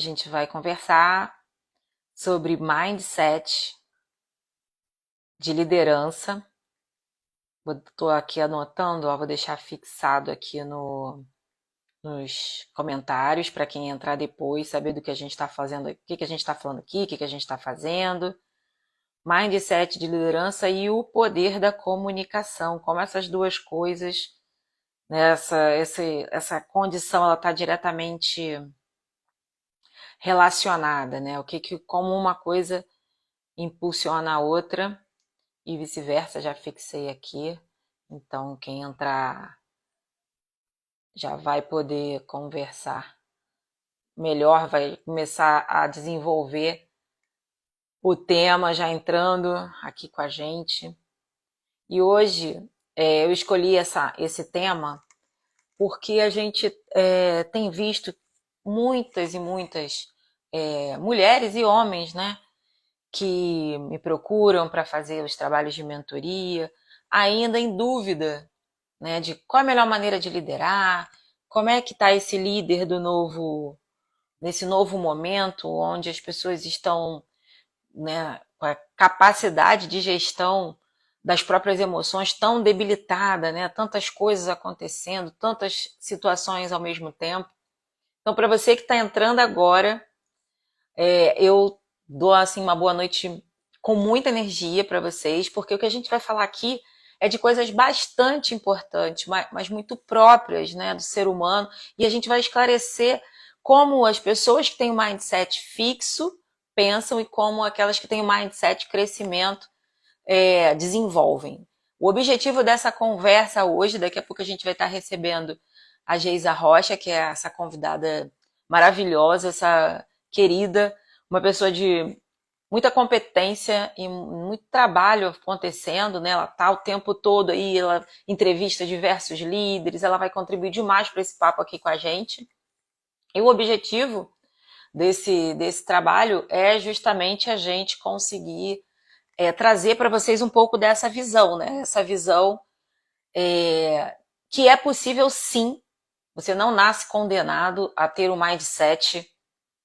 A gente vai conversar sobre mindset de liderança. Estou aqui anotando, ó, vou deixar fixado aqui nos comentários para quem entrar depois saber do que a gente está fazendo, o que a gente está falando aqui, o que a gente está fazendo. Mindset de liderança e o poder da comunicação, como essas duas coisas, né, essa condição ela está diretamente relacionada, né? Como uma coisa impulsiona a outra e vice-versa, já fixei aqui. Então, quem entrar já vai poder conversar melhor, vai começar a desenvolver o tema já entrando aqui com a gente. E hoje eu escolhi esse tema porque a gente tem visto muitas e muitas mulheres e homens, né, que me procuram para fazer os trabalhos de mentoria, ainda em dúvida, né, de qual é a melhor maneira de liderar, como é que está esse líder nesse novo momento, onde as pessoas estão, né, com a capacidade de gestão das próprias emoções tão debilitada, né, tantas coisas acontecendo, tantas situações ao mesmo tempo. Então, para você que está entrando agora, eu dou assim uma boa noite com muita energia para vocês, porque o que a gente vai falar aqui é de coisas bastante importantes, mas muito próprias, né, do ser humano, e a gente vai esclarecer como as pessoas que têm o mindset fixo pensam e como aquelas que têm o mindset crescimento desenvolvem. O objetivo dessa conversa hoje, daqui a pouco a gente vai estar recebendo a Geisa Rocha, que é essa convidada maravilhosa, essa querida, uma pessoa de muita competência e muito trabalho acontecendo, né? Ela está o tempo todo aí, ela entrevista diversos líderes, ela vai contribuir demais para esse papo aqui com a gente. E o objetivo desse trabalho é justamente a gente conseguir trazer para vocês um pouco dessa visão, né? Essa visão que é possível sim, você não nasce condenado a ter um mindset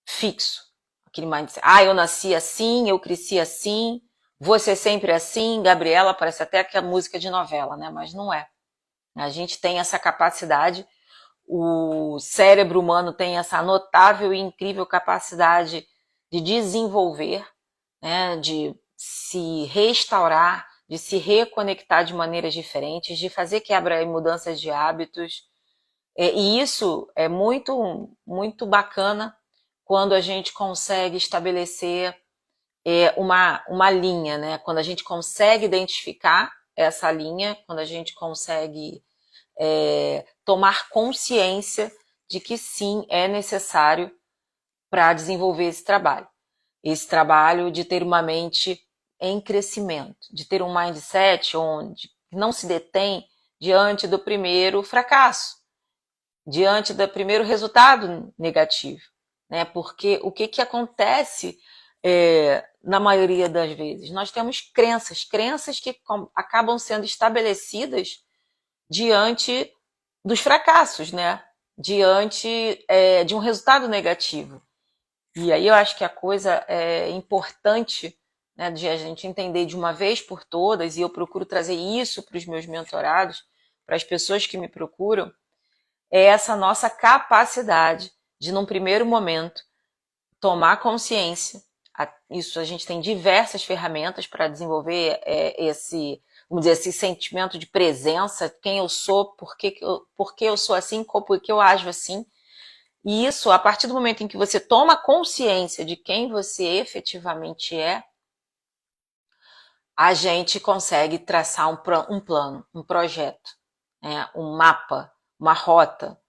fixo. Aquele mindset, eu nasci assim, eu cresci assim, vou ser sempre assim, Gabriela, parece até aquela música de novela, né? Mas não é. A gente tem essa capacidade, o cérebro humano tem essa notável e incrível capacidade de desenvolver, né? De se restaurar, de se reconectar de maneiras diferentes, de fazer quebra e mudanças de hábitos. E isso é muito, muito bacana quando a gente consegue estabelecer uma linha, né? Quando a gente consegue identificar essa linha, quando a gente consegue tomar consciência de que sim, é necessário para desenvolver esse trabalho. Esse trabalho de ter uma mente em crescimento, de ter um mindset onde não se detém diante do primeiro fracasso, diante do primeiro resultado negativo, né? Porque o que acontece na maioria das vezes? Nós temos crenças que acabam sendo estabelecidas diante dos fracassos, né? Diante de um resultado negativo. E aí eu acho que a coisa é importante, né, de a gente entender de uma vez por todas, e eu procuro trazer isso para os meus mentorados, para as pessoas que me procuram, é essa nossa capacidade de, num primeiro momento, tomar consciência. Isso a gente tem diversas ferramentas para desenvolver vamos dizer, esse sentimento de presença, quem eu sou, por que eu sou assim, por que eu ajo assim. E isso, a partir do momento em que você toma consciência de quem você efetivamente é, a gente consegue traçar um plano, um projeto, né? Um mapa, uma rota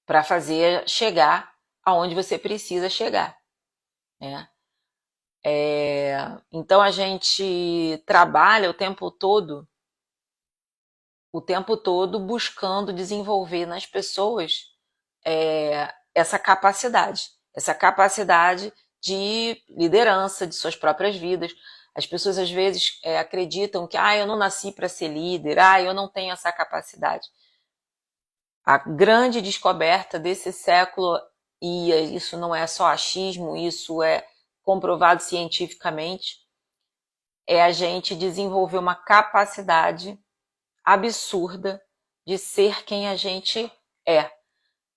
para fazer chegar aonde você precisa chegar, né? Então a gente trabalha o tempo todo buscando desenvolver nas pessoas essa capacidade de liderança de suas próprias vidas. As pessoas às vezes acreditam que eu não nasci para ser líder, eu não tenho essa capacidade. A grande descoberta desse século e isso não é só achismo, isso é comprovado cientificamente, é a gente desenvolver uma capacidade absurda de ser quem a gente é,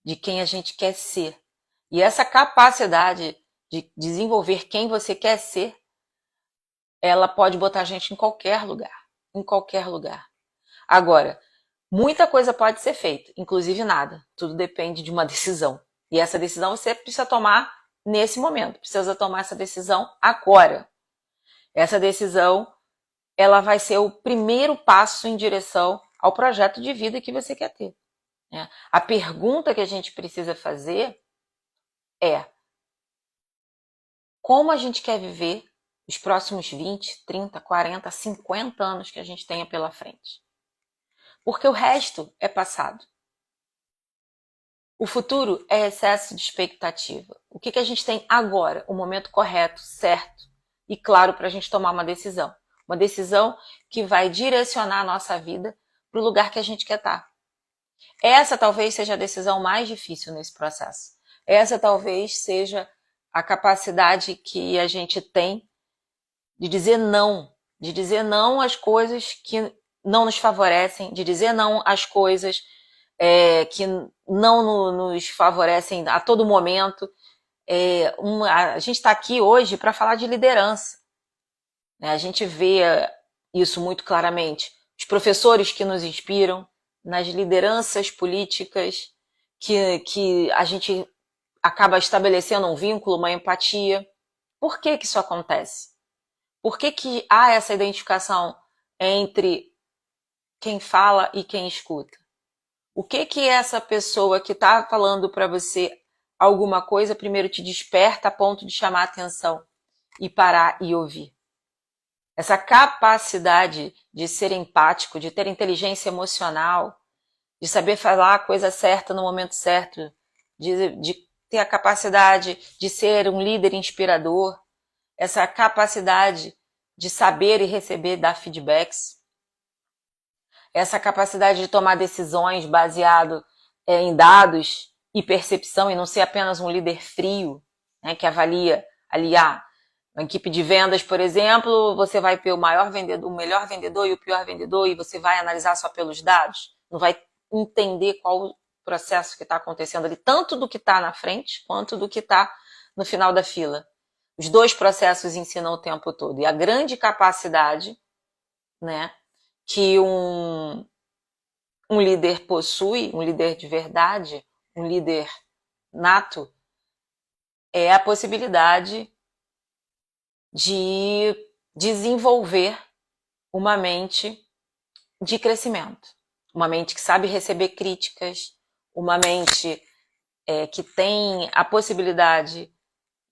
de quem a gente quer ser. E essa capacidade de desenvolver quem você quer ser, ela pode botar a gente em qualquer lugar, em qualquer lugar. Agora, muita coisa pode ser feita, inclusive nada. Tudo depende de uma decisão. E essa decisão você precisa tomar nesse momento, precisa tomar essa decisão agora. Essa decisão, ela vai ser o primeiro passo em direção ao projeto de vida que você quer ter. Né? A pergunta que a gente precisa fazer é: como a gente quer viver os próximos 20, 30, 40, 50 anos que a gente tenha pela frente? Porque o resto é passado. O futuro é excesso de expectativa. O que a gente tem agora? O momento correto, certo e claro para a gente tomar uma decisão. Uma decisão que vai direcionar a nossa vida para o lugar que a gente quer estar. Essa talvez seja a decisão mais difícil nesse processo. Essa talvez seja a capacidade que a gente tem de dizer não às coisas que não nos favorecem, de dizer não às coisas que não nos favorecem a todo momento. A gente está aqui hoje para falar de liderança. Né? A gente vê isso muito claramente. Os professores que nos inspiram, nas lideranças políticas que a gente acaba estabelecendo um vínculo, uma empatia. Por que isso acontece? Por que há essa identificação entre quem fala e quem escuta? O que essa pessoa que está falando para você alguma coisa primeiro te desperta a ponto de chamar a atenção e parar e ouvir? Essa capacidade de ser empático, de ter inteligência emocional, de saber falar a coisa certa no momento certo, de ter a capacidade de ser um líder inspirador, essa capacidade de saber e receber, dar feedbacks, essa capacidade de tomar decisões baseado em dados e percepção e não ser apenas um líder frio, né, que avalia uma equipe de vendas, por exemplo, você vai ver o maior vendedor, o melhor vendedor e o pior vendedor e você vai analisar só pelos dados, não vai entender qual o processo que está acontecendo ali, tanto do que está na frente quanto do que está no final da fila. Os dois processos ensinam o tempo todo. E a grande capacidade, né, que um líder possui, um líder de verdade, um líder nato, é a possibilidade de desenvolver uma mente de crescimento. Uma mente que sabe receber críticas, uma mente que tem a possibilidade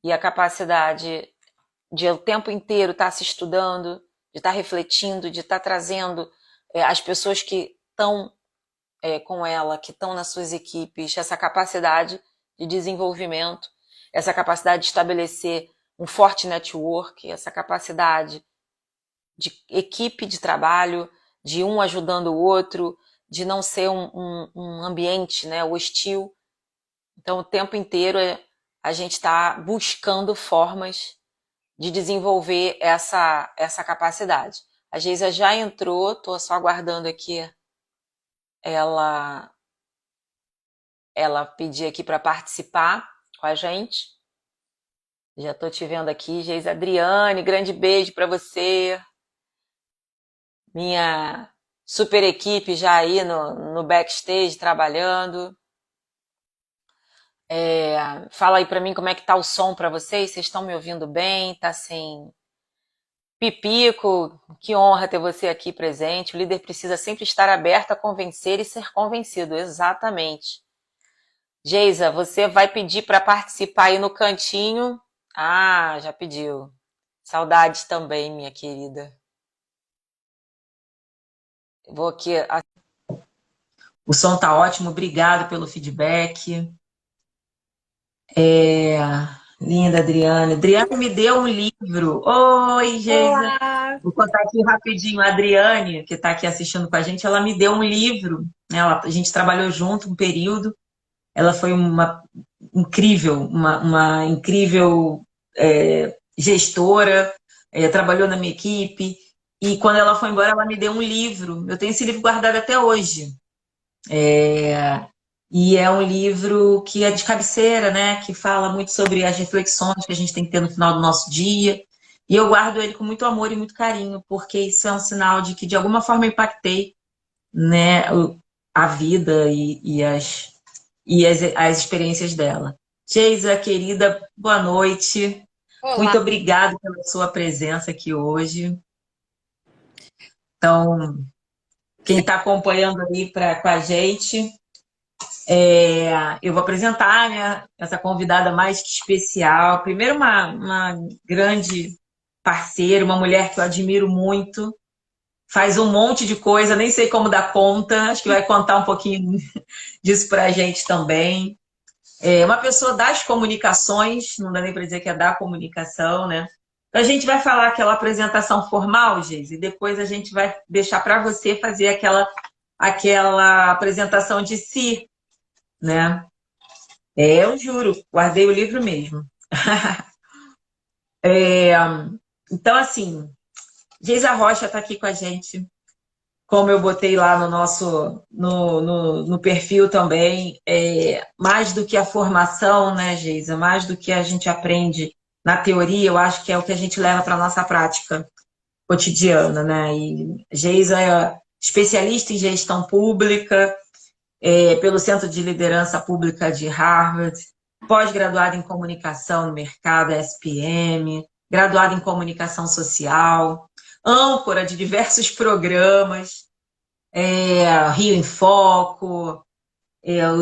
e a capacidade de o tempo inteiro estar se estudando, de estar refletindo, de estar trazendo as pessoas que estão com ela, que estão nas suas equipes, essa capacidade de desenvolvimento, essa capacidade de estabelecer um forte network, essa capacidade de equipe de trabalho, de um ajudando o outro, de não ser um ambiente, né, hostil. Então, o tempo inteiro a gente está buscando formas de desenvolver essa capacidade. A Geisa já entrou, estou só aguardando aqui ela pedir aqui para participar com a gente. Já estou te vendo aqui, Geisa Adriane, grande beijo para você. Minha super equipe já aí no backstage trabalhando. Fala aí para mim como é que tá o som para vocês. Vocês estão me ouvindo bem? Tá sem pipico? Que honra ter você aqui presente. O líder precisa sempre estar aberto a convencer e ser convencido. Exatamente. Geisa, você vai pedir para participar aí no cantinho? Ah, já pediu. Saudades também, minha querida. Vou aqui. O som tá ótimo, obrigado pelo feedback. Linda, Adriane. Adriane me deu um livro. Oi, Geisa. Olá! Vou contar aqui rapidinho. A Adriane, que está aqui assistindo com a gente, ela me deu um livro. Né? A gente trabalhou junto um período. ela foi uma incrível gestora, trabalhou na minha equipe. E quando ela foi embora, ela me deu um livro. Eu tenho esse livro guardado até hoje. E é um livro que é de cabeceira, né? Que fala muito sobre as reflexões que a gente tem que ter no final do nosso dia. E eu guardo ele com muito amor e muito carinho, porque isso é um sinal de que de alguma forma eu impactei, né, a vida as experiências dela. Geisa, querida, boa noite. Olá. Muito obrigada pela sua presença aqui hoje. Então, quem está acompanhando aí com a gente, eu vou apresentar, né, essa convidada mais que especial. Primeiro, uma grande parceira, uma mulher que eu admiro muito, faz um monte de coisa, nem sei como dar conta, acho que vai contar um pouquinho disso para a gente também. É uma pessoa das comunicações, não dá nem para dizer que é da comunicação, né? Então, a gente vai falar aquela apresentação formal, Geise, e depois a gente vai deixar para você fazer aquela apresentação de si, né? Eu juro, guardei o livro mesmo. É, então, assim, Geisa Rocha está aqui com a gente, como eu botei lá no no perfil também, mais do que a formação, né, Geisa? Mais do que a gente aprende na teoria, eu acho que é o que a gente leva para a nossa prática cotidiana, né? E Geisa é especialista em gestão pública, pelo Centro de Liderança Pública de Harvard, pós-graduada em comunicação no mercado, SPM, graduada em comunicação social, âncora de diversos programas, Rio em Foco,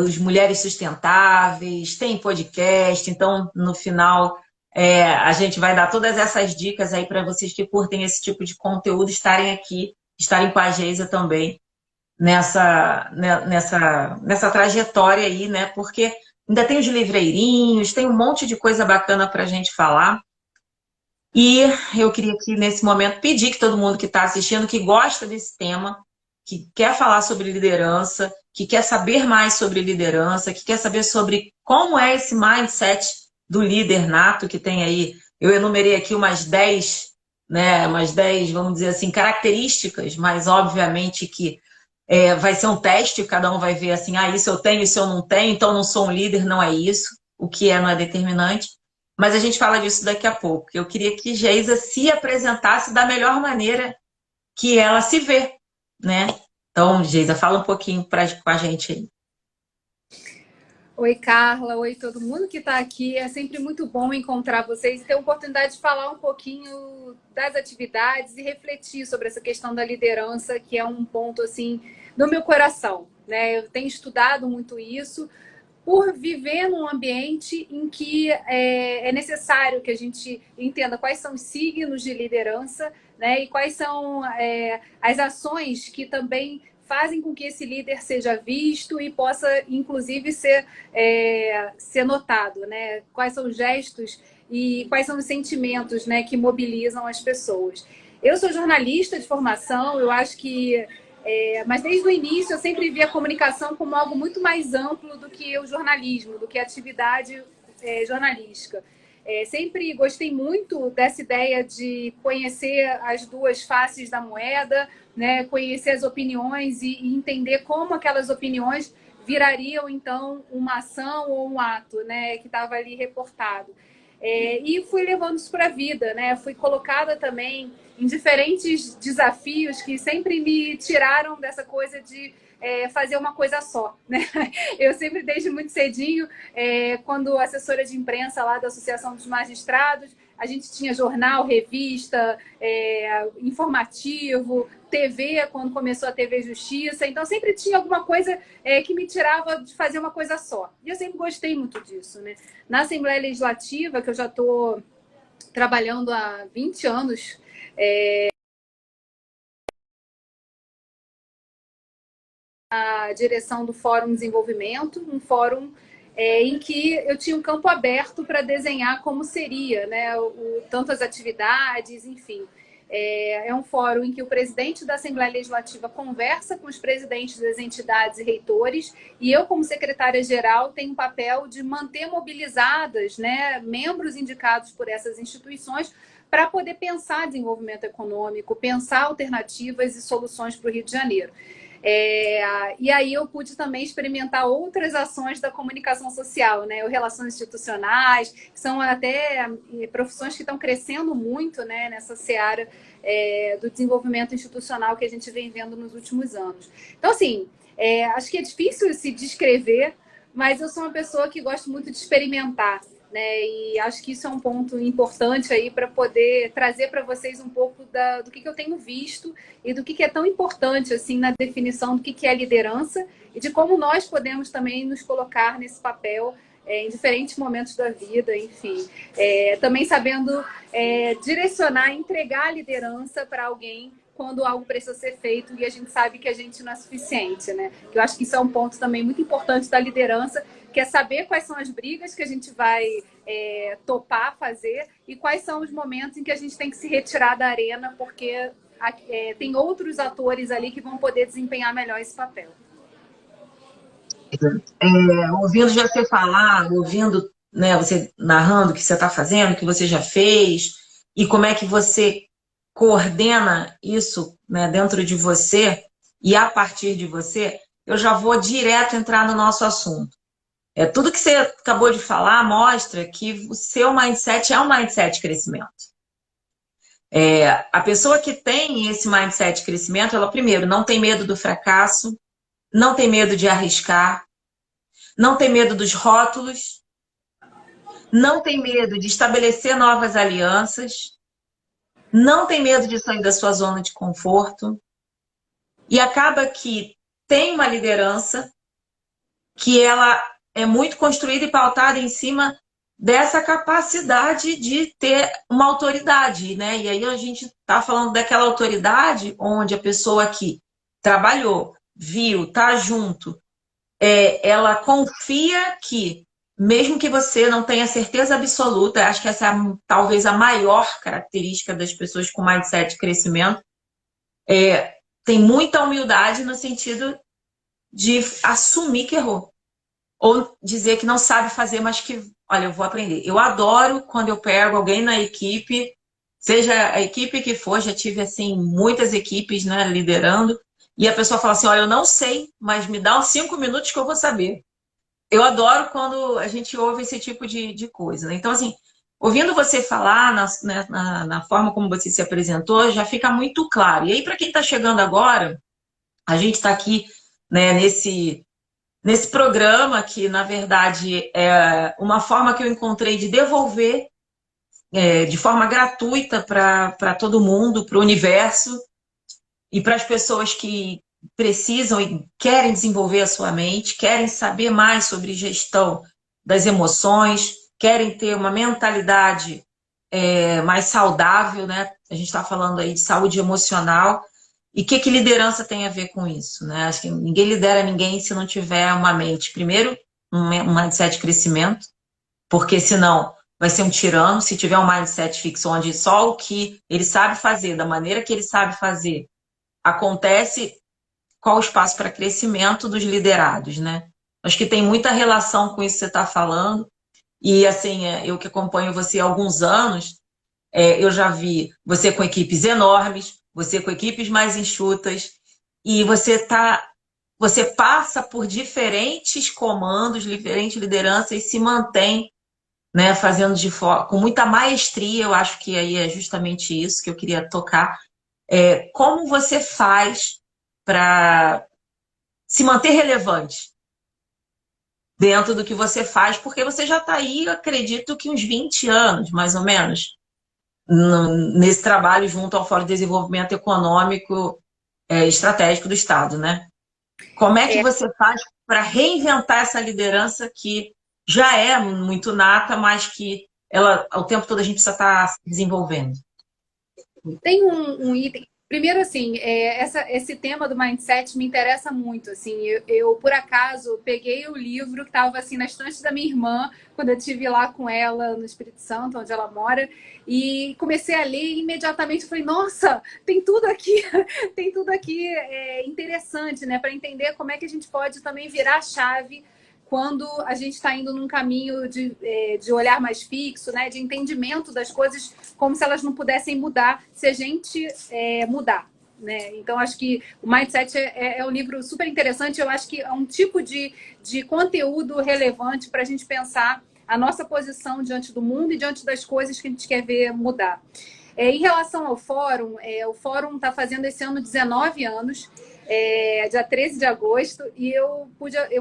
os Mulheres Sustentáveis, tem podcast, então no final a gente vai dar todas essas dicas aí para vocês que curtem esse tipo de conteúdo estarem aqui, estarem com a Geisa também nessa trajetória aí, né? Porque ainda tem os livreirinhos, tem um monte de coisa bacana para a gente falar. E eu queria aqui, nesse momento, pedir que todo mundo que está assistindo, que gosta desse tema, que quer falar sobre liderança, que quer saber mais sobre liderança, que quer saber sobre como é esse mindset do líder nato, que tem aí, eu enumerei aqui umas 10, né, umas 10, vamos dizer assim, características, mas obviamente que vai ser um teste, cada um vai ver assim, isso eu tenho, isso eu não tenho, então não sou um líder, não é isso, o que não é determinante. Mas a gente fala disso daqui a pouco. Eu queria que Geisa se apresentasse da melhor maneira que ela se vê, né? Então, Geisa, fala um pouquinho com a gente aí. Oi, Carla. Oi, todo mundo que está aqui. É sempre muito bom encontrar vocês e ter a oportunidade de falar um pouquinho das atividades e refletir sobre essa questão da liderança, que é um ponto, assim, do meu coração, né? Eu tenho estudado muito isso por viver num ambiente em que é necessário que a gente entenda quais são os signos de liderança, né? E quais são as ações que também fazem com que esse líder seja visto e possa, inclusive, ser notado, né? Quais são os gestos e quais são os sentimentos, né, que mobilizam as pessoas. Eu sou jornalista de formação, eu acho que mas desde o início eu sempre vi a comunicação como algo muito mais amplo do que o jornalismo, do que a atividade jornalística. Sempre gostei muito dessa ideia de conhecer as duas faces da moeda, né? Conhecer as opiniões e entender como aquelas opiniões virariam, então, uma ação ou um ato, né? Que estava ali reportado. E fui levando isso para a vida, né? Fui colocada também em diferentes desafios que sempre me tiraram dessa coisa de fazer uma coisa só, né? Eu sempre, desde muito cedinho, quando assessora de imprensa lá da Associação dos Magistrados, a gente tinha jornal, revista, informativo, TV, quando começou a TV Justiça. Então, sempre tinha alguma coisa que me tirava de fazer uma coisa só. E eu sempre gostei muito disso, né? Na Assembleia Legislativa, que eu já estou trabalhando há 20 anos, a direção do Fórum Desenvolvimento, um fórum em que eu tinha um campo aberto para desenhar como seria, né, tanto as atividades, enfim. É um fórum em que o presidente da Assembleia Legislativa conversa com os presidentes das entidades e reitores, e eu, como secretária-geral, tenho o papel de manter mobilizadas, né, membros indicados por essas instituições para poder pensar desenvolvimento econômico, pensar alternativas e soluções para o Rio de Janeiro. E aí eu pude também experimentar outras ações da comunicação social, né? Relações institucionais, que são até profissões que estão crescendo muito, né, nessa seara do desenvolvimento institucional que a gente vem vendo nos últimos anos. Então, assim, acho que é difícil se descrever, mas eu sou uma pessoa que gosto muito de experimentar, né? E acho que isso é um ponto importante aí para poder trazer para vocês um pouco do que eu tenho visto e do que é tão importante assim na definição do que é liderança e de como nós podemos também nos colocar nesse papel em diferentes momentos da vida, enfim. Também sabendo direcionar, entregar a liderança para alguém quando algo precisa ser feito e a gente sabe que a gente não é suficiente, né? Eu acho que isso é um ponto também muito importante da liderança, que é saber quais são as brigas que a gente vai topar fazer e quais são os momentos em que a gente tem que se retirar da arena, porque tem outros atores ali que vão poder desempenhar melhor esse papel. Ouvindo já você falar, ouvindo, né, você narrando o que você está fazendo, o que você já fez, e como é que você coordena isso, né, dentro de você e a partir de você, eu já vou direto entrar no nosso assunto. Tudo que você acabou de falar mostra que o seu mindset é um mindset de crescimento. A pessoa que tem esse mindset de crescimento, ela, primeiro, não tem medo do fracasso, não tem medo de arriscar, não tem medo dos rótulos, não tem medo de estabelecer novas alianças, não tem medo de sair da sua zona de conforto e acaba que tem uma liderança que ela é muito construída e pautada em cima dessa capacidade de ter uma autoridade, né? E aí a gente está falando daquela autoridade onde a pessoa que trabalhou, viu, tá junto, ela confia que, mesmo que você não tenha certeza absoluta, acho que essa é talvez a maior característica das pessoas com mindset de crescimento, tem muita humildade no sentido de assumir que errou. Ou dizer que não sabe fazer, mas que, olha, eu vou aprender. Eu adoro quando eu pego alguém na equipe, seja a equipe que for, já tive, assim, muitas equipes, né, liderando, e a pessoa fala assim, olha, eu não sei, mas me dá uns 5 minutos que eu vou saber. Eu adoro quando a gente ouve esse tipo de coisa, né? Então, assim, ouvindo você falar na forma como você se apresentou, já fica muito claro. E aí, para quem está chegando agora, a gente está aqui, né, nesse programa que, na verdade, é uma forma que eu encontrei de devolver de forma gratuita para todo mundo, para o universo e para as pessoas que precisam e querem desenvolver a sua mente, querem saber mais sobre gestão das emoções, querem ter uma mentalidade mais saudável, né? A gente está falando aí de saúde emocional. E o que liderança tem a ver com isso, né? Acho que ninguém lidera ninguém se não tiver uma mente, primeiro, um mindset de crescimento, porque senão vai ser um tirano. Se tiver um mindset fixo, onde só o que ele sabe fazer, da maneira que ele sabe fazer, acontece, qual o espaço para crescimento dos liderados, né? Acho que tem muita relação com isso que você está falando. E, assim, eu que acompanho você há alguns anos, eu já vi você com equipes enormes, você com equipes mais enxutas, e você passa por diferentes comandos, diferentes lideranças e se mantém, né, fazendo com muita maestria. Eu acho que aí é justamente isso que eu queria tocar. Como você faz para se manter relevante dentro do que você faz, porque você já está aí, acredito que uns 20 anos, mais ou menos, nesse trabalho junto ao Fórum de Desenvolvimento Econômico Estratégico do Estado, né? Como é que você faz para reinventar essa liderança que já é muito nata, mas que ela, ao tempo todo, a gente precisa estar desenvolvendo? Tem um item Primeiro, assim, esse tema do mindset me interessa muito. Assim, eu, por acaso, peguei o livro que estava assim na estante da minha irmã quando eu estive lá com ela no Espírito Santo, onde ela mora, e comecei a ler e imediatamente falei: Nossa, tem tudo aqui, tem tudo aqui interessante, né? Para entender como é que a gente pode também virar a chave quando a gente está indo num caminho de olhar mais fixo, né? De entendimento das coisas como se elas não pudessem mudar se a gente mudar. Né? Então, acho que o Mindset é um livro super interessante. Eu acho que é um tipo de conteúdo relevante para a gente pensar a nossa posição diante do mundo e diante das coisas que a gente quer ver mudar. Em relação ao fórum, o fórum está fazendo esse ano 19 anos, dia 13 de agosto, e eu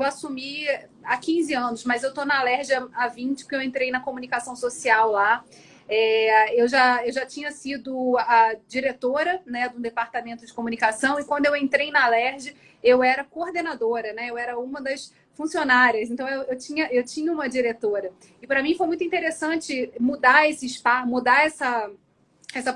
assumi há 15 anos, mas eu estou na Alerj há 20, porque eu entrei na comunicação social lá. Eu já tinha sido a diretora, né, do departamento de comunicação, e quando eu entrei na Alerj, eu era coordenadora, né, eu era uma das funcionárias, então eu tinha uma diretora. E para mim foi muito interessante mudar esse espaço, mudar essa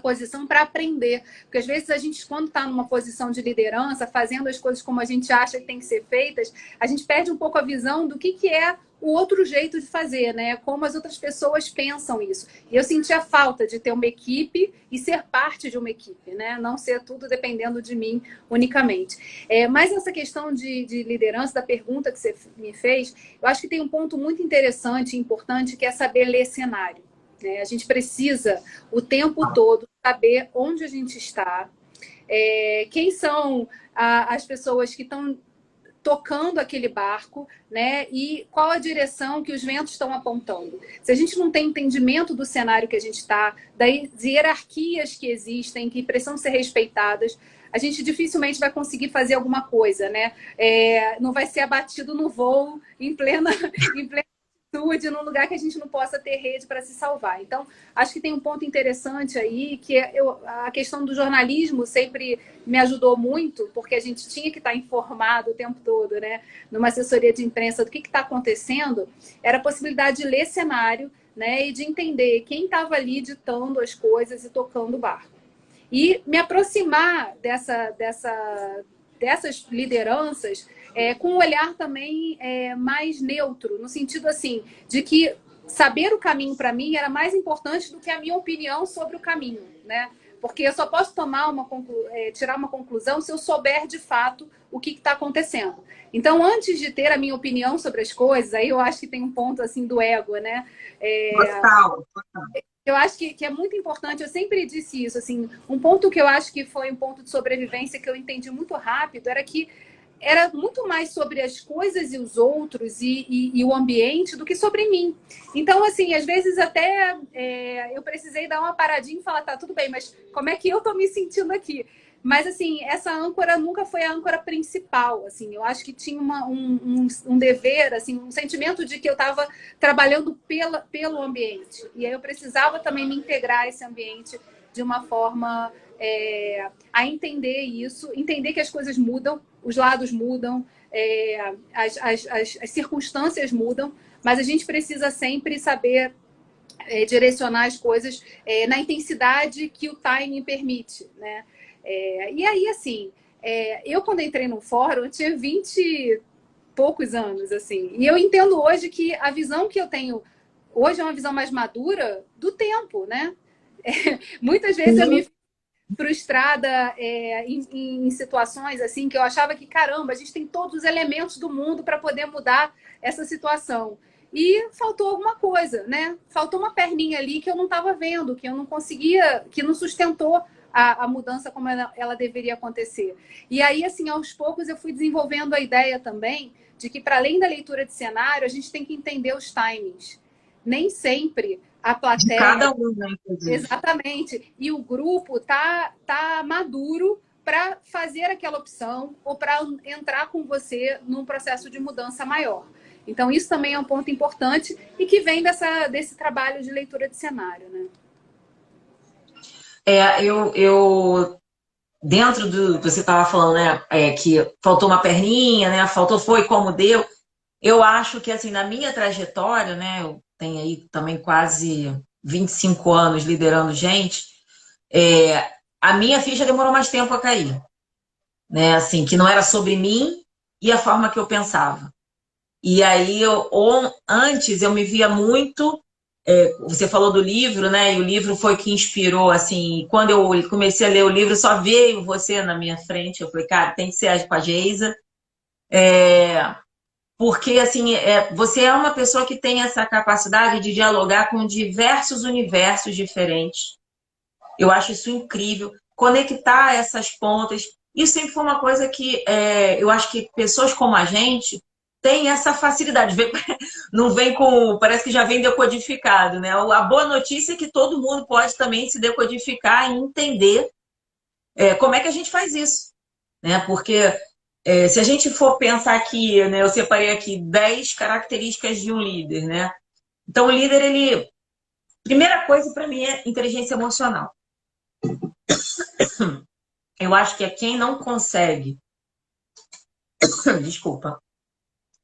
posição para aprender. Porque às vezes a gente, quando está numa posição de liderança, fazendo as coisas como a gente acha que tem que ser feitas, a gente perde um pouco a visão do que é o outro jeito de fazer, né? Como as outras pessoas pensam isso. E eu sentia falta de ter uma equipe e ser parte de uma equipe, né? Não ser tudo dependendo de mim unicamente. Mas essa questão de liderança, da pergunta que você me fez, eu acho que tem um ponto muito interessante e importante, que é saber ler cenário. A gente precisa o tempo todo saber onde a gente está, quem são as pessoas que estão tocando aquele barco, né? E qual a direção que os ventos estão apontando. Se a gente não tem entendimento do cenário que a gente está, das hierarquias que existem, que precisam ser respeitadas, a gente dificilmente vai conseguir fazer alguma coisa, né? Não vai ser abatido no voo em plena num lugar que a gente não possa ter rede para se salvar. Então, acho que tem um ponto interessante aí, que a questão do jornalismo sempre me ajudou muito, porque a gente tinha que estar informado o tempo todo, né? Numa assessoria de imprensa do que está acontecendo, era a possibilidade de ler cenário, né? E de entender quem estava ali ditando as coisas e tocando o barco. E me aproximar dessas lideranças com um olhar também mais neutro, no sentido assim, de que saber o caminho para mim era mais importante do que a minha opinião sobre o caminho, né? Porque eu só posso tirar uma conclusão se eu souber de fato o que está acontecendo. Então, antes de ter a minha opinião sobre as coisas, aí eu acho que tem um ponto assim do ego, né? Total. Eu acho que é muito importante, eu sempre disse isso, assim, um ponto que eu acho que foi um ponto de sobrevivência que eu entendi muito rápido era que era muito mais sobre as coisas e os outros e o ambiente do que sobre mim. Então, assim, às vezes até eu precisei dar uma paradinha e falar, tá, tudo bem, mas como é que eu tô me sentindo aqui? Mas, assim, essa âncora nunca foi a âncora principal, assim. Eu acho que tinha um dever, assim, um sentimento de que eu estava trabalhando pelo ambiente. E aí eu precisava também me integrar a esse ambiente de uma forma a entender isso, entender que as coisas mudam, os lados mudam, as circunstâncias mudam, mas a gente precisa sempre saber direcionar as coisas na intensidade que o timing permite, né? E aí, assim, eu quando entrei no fórum, eu tinha 20 e poucos anos, assim, e eu entendo hoje que a visão que eu tenho hoje é uma visão mais madura do tempo, né? Muitas vezes eu me frustrada em situações assim que eu achava que, caramba, a gente tem todos os elementos do mundo para poder mudar essa situação. E faltou alguma coisa, né? Faltou uma perninha ali que eu não estava vendo, que eu não conseguia, que não sustentou a mudança como ela deveria acontecer. E aí, assim, aos poucos eu fui desenvolvendo a ideia também de que, para além da leitura de cenário, a gente tem que entender os timings. Nem sempre a plateia... De cada um, né, inclusive. Exatamente. E o grupo tá maduro para fazer aquela opção ou para entrar com você num processo de mudança maior. Então, isso também é um ponto importante e que vem desse trabalho de leitura de cenário, né? Eu dentro do você estava falando, né, que faltou uma perninha, né, foi como deu. Eu acho que, assim, na minha trajetória, né, eu tenho aí também quase 25 anos liderando gente, a minha ficha demorou mais tempo a cair, né? Assim, que não era sobre mim e a forma que eu pensava. E aí, antes, eu me via muito. Você falou do livro, né? E o livro foi que inspirou, assim. Quando eu comecei a ler o livro, só veio você na minha frente. Eu falei, cara, tem que ser com a Geisa. Porque, assim, você é uma pessoa que tem essa capacidade de dialogar com diversos universos diferentes. Eu acho isso incrível. Conectar essas pontas. Isso sempre foi uma coisa que eu acho que pessoas como a gente têm essa facilidade. Não vem com. Parece que já vem decodificado, né? A boa notícia é que todo mundo pode também se decodificar e entender como é que a gente faz isso, né? Porque se a gente for pensar aqui, né? Eu separei aqui 10 características de um líder, né? Então, o líder, ele. Primeira coisa para mim é inteligência emocional. Eu acho que é quem não consegue, desculpa,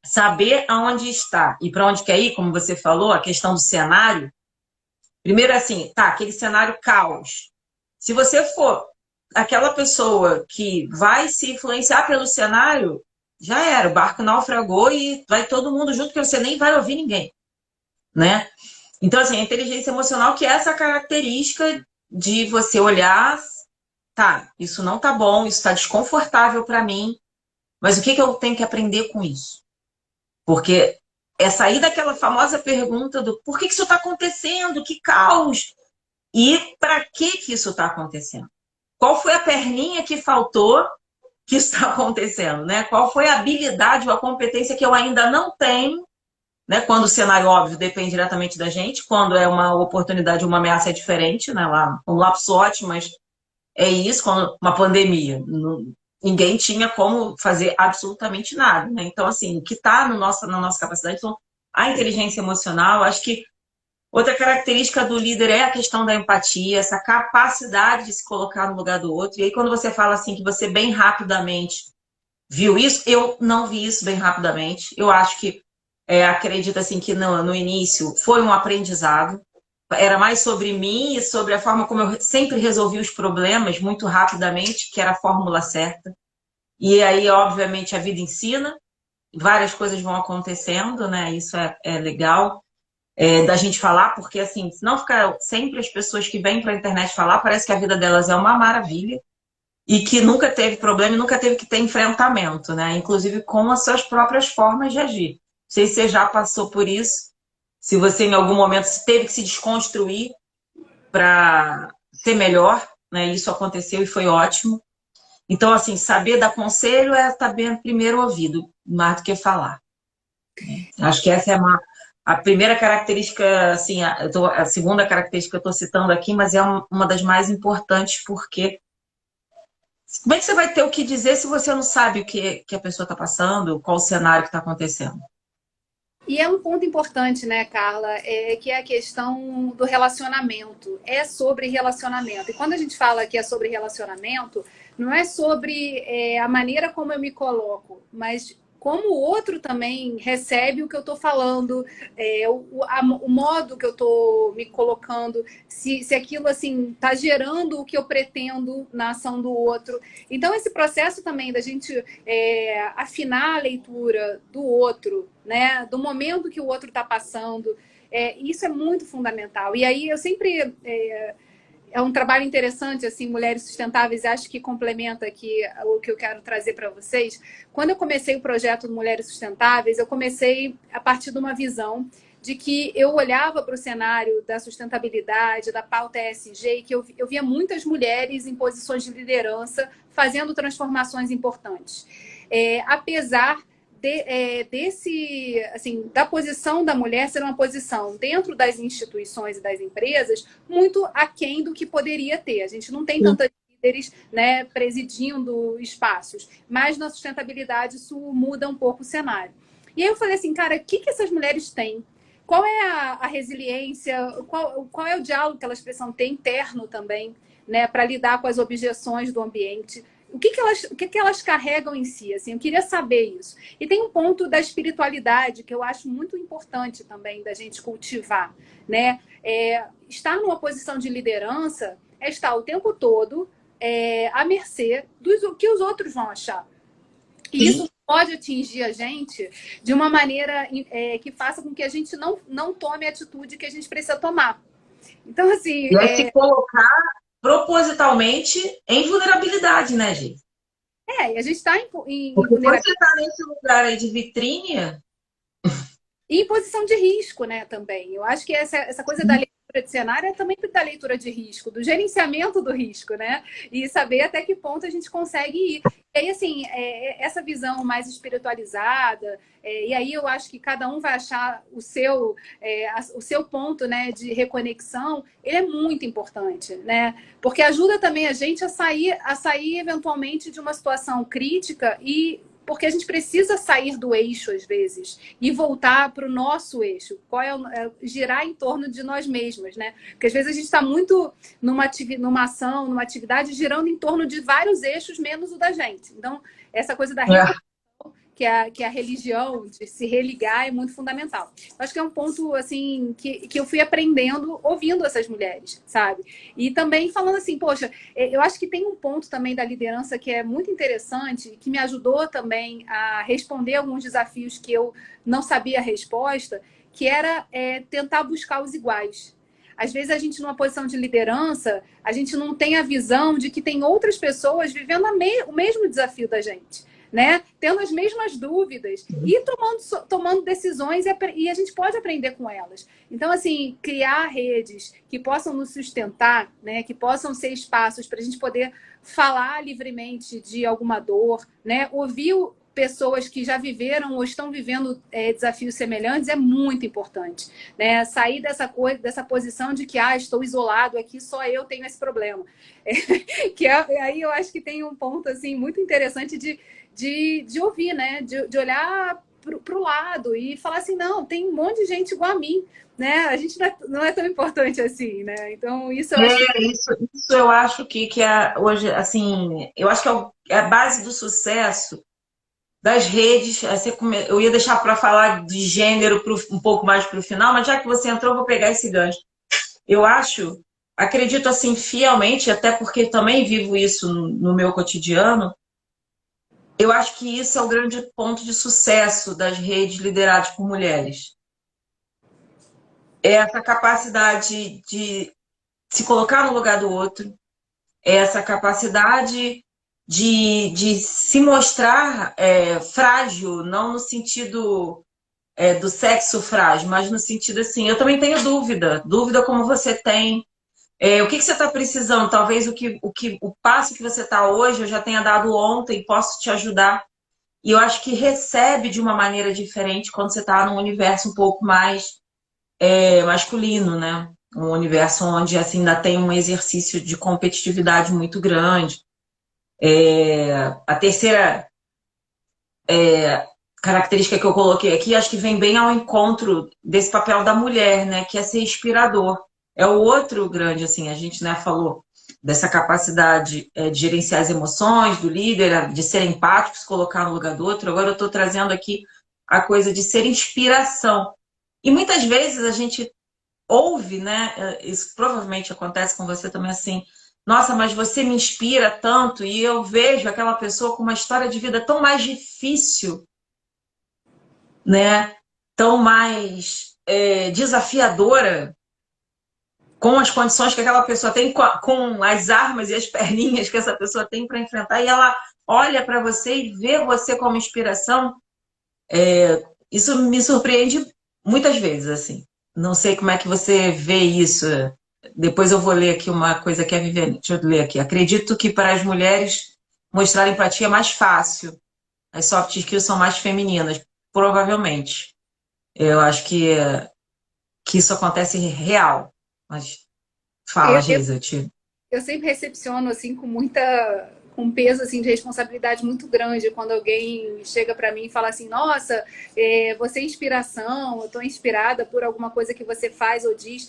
saber aonde está e para onde quer ir, como você falou, a questão do cenário. Primeiro, assim, tá, aquele cenário caos. Se você for aquela pessoa que vai se influenciar pelo cenário, já era, o barco naufragou e vai todo mundo junto, que você nem vai ouvir ninguém, né? Então, assim, a inteligência emocional, que é essa característica de você olhar, tá, isso não tá bom, isso tá desconfortável para mim, mas o que eu tenho que aprender com isso? Porque é sair daquela famosa pergunta do por que isso está acontecendo? Que caos! E para que isso está acontecendo? Qual foi a perninha que faltou que isso está acontecendo? Né? Qual foi a habilidade ou a competência que eu ainda não tenho? Né? Quando o cenário, óbvio, depende diretamente da gente, quando é uma oportunidade, uma ameaça é diferente, né? Lá, um lapsote, mas é isso, quando uma pandemia. Ninguém tinha como fazer absolutamente nada. Né? Então, assim, o que está na nossa capacidade, então, a inteligência emocional, acho que outra característica do líder é a questão da empatia, essa capacidade de se colocar no lugar do outro. E aí, quando você fala assim, que você bem rapidamente viu isso, eu não vi isso bem rapidamente. Eu acho que, acredito assim, que no início foi um aprendizado. Era mais sobre mim e sobre a forma como eu sempre resolvi os problemas muito rapidamente, que era a fórmula certa. E aí, obviamente, a vida ensina, várias coisas vão acontecendo, né? Isso é legal da gente falar, porque assim, se não ficar sempre as pessoas que vêm para a internet falar, parece que a vida delas é uma maravilha e que nunca teve problema e nunca teve que ter enfrentamento, né? Inclusive com as suas próprias formas de agir. Não sei se você já passou por isso, se você em algum momento teve que se desconstruir para ser melhor, né? Isso aconteceu e foi ótimo. Então, assim, saber dar conselho é estar bem primeiro ouvido, mais do que falar. Acho que essa é a primeira característica, assim, a segunda característica que eu estou citando aqui, mas é uma das mais importantes, porque como é que você vai ter o que dizer se você não sabe o que a pessoa está passando, qual o cenário que está acontecendo? E é um ponto importante, né, Carla, que é a questão do relacionamento. É sobre relacionamento. E quando a gente fala que é sobre relacionamento, não é sobre a maneira como eu me coloco, mas como o outro também recebe o que eu estou falando, o modo que eu estou me colocando, se aquilo assim está gerando o que eu pretendo na ação do outro. Então, esse processo também da gente afinar a leitura do outro, né, do momento que o outro está passando, isso é muito fundamental. E aí eu sempre é um trabalho interessante, assim, Mulheres Sustentáveis, acho que complementa aqui o que eu quero trazer para vocês. Quando eu comecei o projeto Mulheres Sustentáveis, eu comecei a partir de uma visão de que eu olhava para o cenário da sustentabilidade, da pauta ESG, e que eu via muitas mulheres em posições de liderança fazendo transformações importantes. Apesar da posição da mulher ser uma posição dentro das instituições e das empresas muito aquém do que poderia ter. A gente não tem tantas líderes, né, presidindo espaços, mas na sustentabilidade isso muda um pouco o cenário. E aí eu falei assim, cara, o que essas mulheres têm? Qual é a resiliência? Qual é o diálogo que elas precisam ter interno também, né, para lidar com as objeções do ambiente? O que elas carregam em si? Assim, eu queria saber isso. E tem um ponto da espiritualidade que eu acho muito importante também da gente cultivar, né? Estar numa posição de liderança é estar o tempo todo à mercê do que os outros vão achar. E isso pode atingir a gente de uma maneira que faça com que a gente não tome a atitude que a gente precisa tomar. Então, assim... E é se colocar propositalmente em vulnerabilidade, né, gente? E a gente está em Porque quando você está nesse lugar aí de vitrine... E em posição de risco, né, também. Eu acho que essa coisa da leitura de cenário é também da leitura de risco, do gerenciamento do risco, né? E saber até que ponto a gente consegue ir. E aí, assim, essa visão mais espiritualizada, e aí eu acho que cada um vai achar o seu ponto, né, de reconexão, ele é muito importante, né? Porque ajuda também a gente a sair eventualmente de uma situação crítica porque a gente precisa sair do eixo, às vezes, e voltar para o nosso eixo. Girar em torno de nós mesmos, né? Porque, às vezes, a gente está muito numa ação, numa atividade, girando em torno de vários eixos, menos o da gente. Então, essa coisa da que a religião, de se religar, é muito fundamental. Eu acho que é um ponto, assim, que eu fui aprendendo ouvindo essas mulheres, sabe? E também falando assim, poxa, eu acho que tem um ponto também da liderança que é muito interessante, que me ajudou também a responder alguns desafios que eu não sabia a resposta, que era tentar buscar os iguais. Às vezes a gente, numa posição de liderança, a gente não tem a visão de que tem outras pessoas vivendo o mesmo desafio da gente. Né? Tendo as mesmas dúvidas e tomando decisões e a gente pode aprender com elas. Então, assim, criar redes que possam nos sustentar, né? Que possam ser espaços para a gente poder falar livremente de alguma dor, né? Ouvir pessoas que já viveram ou estão vivendo desafios semelhantes é muito importante, né? Sair dessa posição de que estou isolado aqui, só eu tenho esse problema. Aí eu acho que tem um ponto assim muito interessante de ouvir, né? De olhar para o lado e falar assim, não, tem um monte de gente igual a mim, né? A gente não é tão importante assim, né? Então, isso eu acho... Isso eu acho que é hoje, assim, eu acho que é a base do sucesso das redes. Eu ia deixar para falar de gênero um pouco mais para o final, mas já que você entrou, eu vou pegar esse gancho. Eu acredito assim fielmente, até porque também vivo isso no meu cotidiano, eu acho que isso é o grande ponto de sucesso das redes lideradas por mulheres. É essa capacidade de se colocar no lugar do outro, é essa capacidade de se mostrar frágil, não no sentido do sexo frágil, mas no sentido assim, eu também tenho dúvida como você tem. O que você está precisando? Talvez o passo que você está hoje eu já tenha dado ontem, posso te ajudar. E eu acho que recebe de uma maneira diferente quando você está num universo um pouco mais masculino, né? Um universo onde assim, ainda tem um exercício de competitividade muito grande. A terceira característica que eu coloquei aqui, acho que vem bem ao encontro desse papel da mulher, né? Que é ser inspirador. É o outro grande, assim, a gente, né, falou dessa capacidade de gerenciar as emoções do líder, de ser empático, se colocar no lugar do outro. Agora eu estou trazendo aqui a coisa de ser inspiração. E muitas vezes a gente ouve, né? Isso provavelmente acontece com você também assim. Nossa, mas você me inspira tanto e eu vejo aquela pessoa com uma história de vida tão mais difícil, né? Tão mais desafiadora, com as condições que aquela pessoa tem, com as armas e as perninhas que essa pessoa tem para enfrentar, e ela olha para você e vê você como inspiração. Isso me surpreende muitas vezes, assim. Não sei como é que você vê isso. Depois eu vou ler aqui uma coisa que é Viviane. Deixa eu ler aqui. Acredito que para as mulheres mostrar empatia é mais fácil. As soft skills são mais femininas. Provavelmente. Eu acho que isso acontece real. Mas fala, Geisa, eu sempre recepciono assim com peso assim de responsabilidade muito grande quando alguém chega para mim e fala assim, nossa, você é inspiração, eu estou inspirada por alguma coisa que você faz ou diz.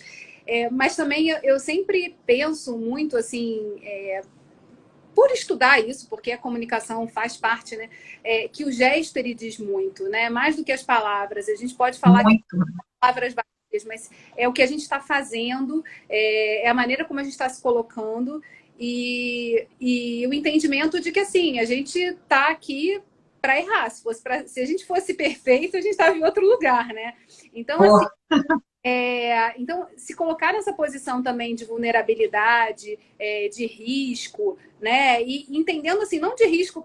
Mas também eu sempre penso muito assim, por estudar isso, porque a comunicação faz parte, né? Que o gesto ele diz muito, né? Mais do que as palavras. A gente pode falar de palavras vazias, mas é o que a gente está fazendo, é a maneira como a gente está se colocando. e o entendimento de que, assim, a gente está aqui para errar. Se a gente fosse perfeito, a gente estava em outro lugar, né? Então, assim, então, se colocar nessa posição também de vulnerabilidade, de risco, né? E entendendo assim, não de risco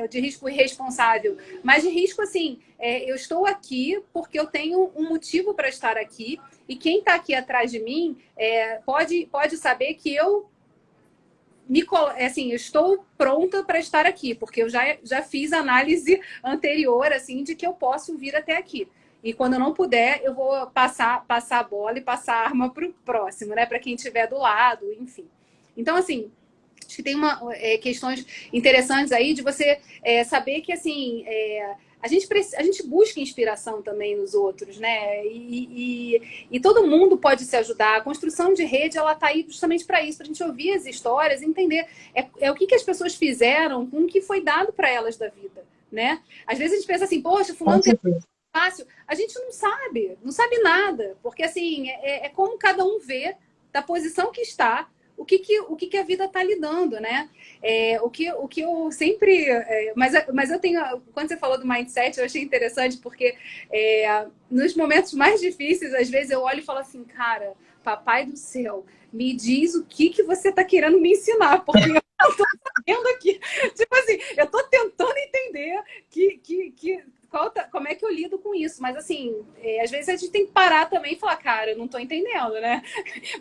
de risco irresponsável, mas de risco assim, eu estou aqui porque eu tenho um motivo para estar aqui, e quem está aqui atrás de mim pode saber que eu assim, eu estou pronta para estar aqui, porque eu já fiz análise anterior assim de que eu posso vir até aqui. E quando eu não puder, eu vou passar a bola e passar a arma para o próximo, né? Para quem estiver do lado, enfim. Então, assim, acho que tem questões interessantes aí de você saber que, assim, a gente busca inspiração também nos outros, né? E todo mundo pode se ajudar. A construção de rede, ela tá aí justamente para isso, para a gente ouvir as histórias e entender o que as pessoas fizeram com o que foi dado para elas da vida, né? Às vezes a gente pensa assim, poxa, fulano tem fácil. A gente não sabe nada, porque assim, como cada um vê da posição que está, o que a vida está lhe dando, né? O que eu sempre... mas eu tenho... Quando você falou do mindset, eu achei interessante, porque nos momentos mais difíceis, às vezes eu olho e falo assim, cara, papai do céu, me diz o que você está querendo me ensinar, porque eu não estou sabendo aqui. Tipo assim, eu estou tentando entender como é que eu lido com isso? Mas, assim, às vezes a gente tem que parar também e falar, cara, eu não tô entendendo, né?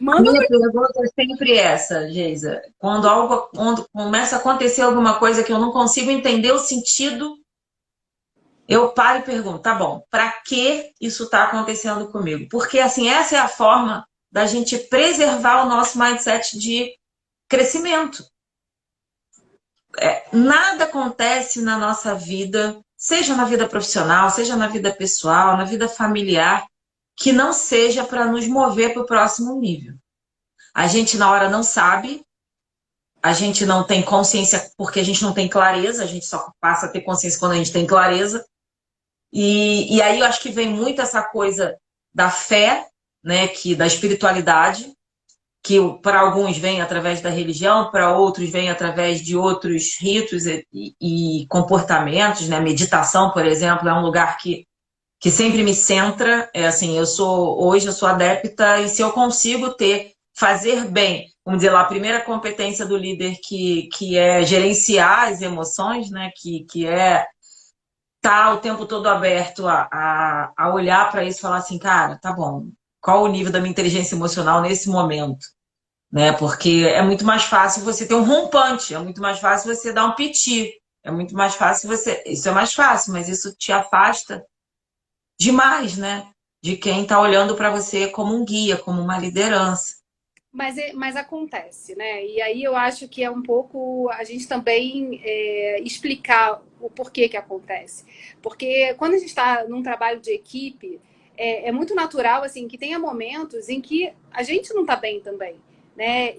A minha pergunta é sempre essa, Geisa. Quando começa a acontecer alguma coisa que eu não consigo entender o sentido, eu paro e pergunto, tá bom, para que isso está acontecendo comigo? Porque, assim, essa é a forma da gente preservar o nosso mindset de crescimento. Nada acontece na nossa vida, seja na vida profissional, seja na vida pessoal, na vida familiar, que não seja para nos mover para o próximo nível. A gente na hora não sabe, a gente não tem consciência porque a gente não tem clareza, a gente só passa a ter consciência quando a gente tem clareza. E aí eu acho que vem muito essa coisa da fé, né, da espiritualidade, que para alguns vem através da religião, para outros vem através de outros ritos e comportamentos, né? Meditação, por exemplo, é um lugar que sempre me centra. Assim, hoje eu sou adepta, e se eu consigo fazer bem, vamos dizer lá, a primeira competência do líder que é gerenciar as emoções, né? Que é estar o tempo todo aberto a olhar para isso e falar assim, cara, tá bom, qual o nível da minha inteligência emocional nesse momento? Né? Porque é muito mais fácil você ter um rompante, é muito mais fácil você dar um piti, é muito mais fácil isso é mais fácil, mas isso te afasta demais, né? De quem está olhando para você como um guia, como uma liderança. Mas acontece, né? E aí eu acho que é um pouco a gente também explicar o porquê que acontece. Porque quando a gente está num trabalho de equipe, é muito natural assim que tenha momentos em que a gente não está bem também. Né?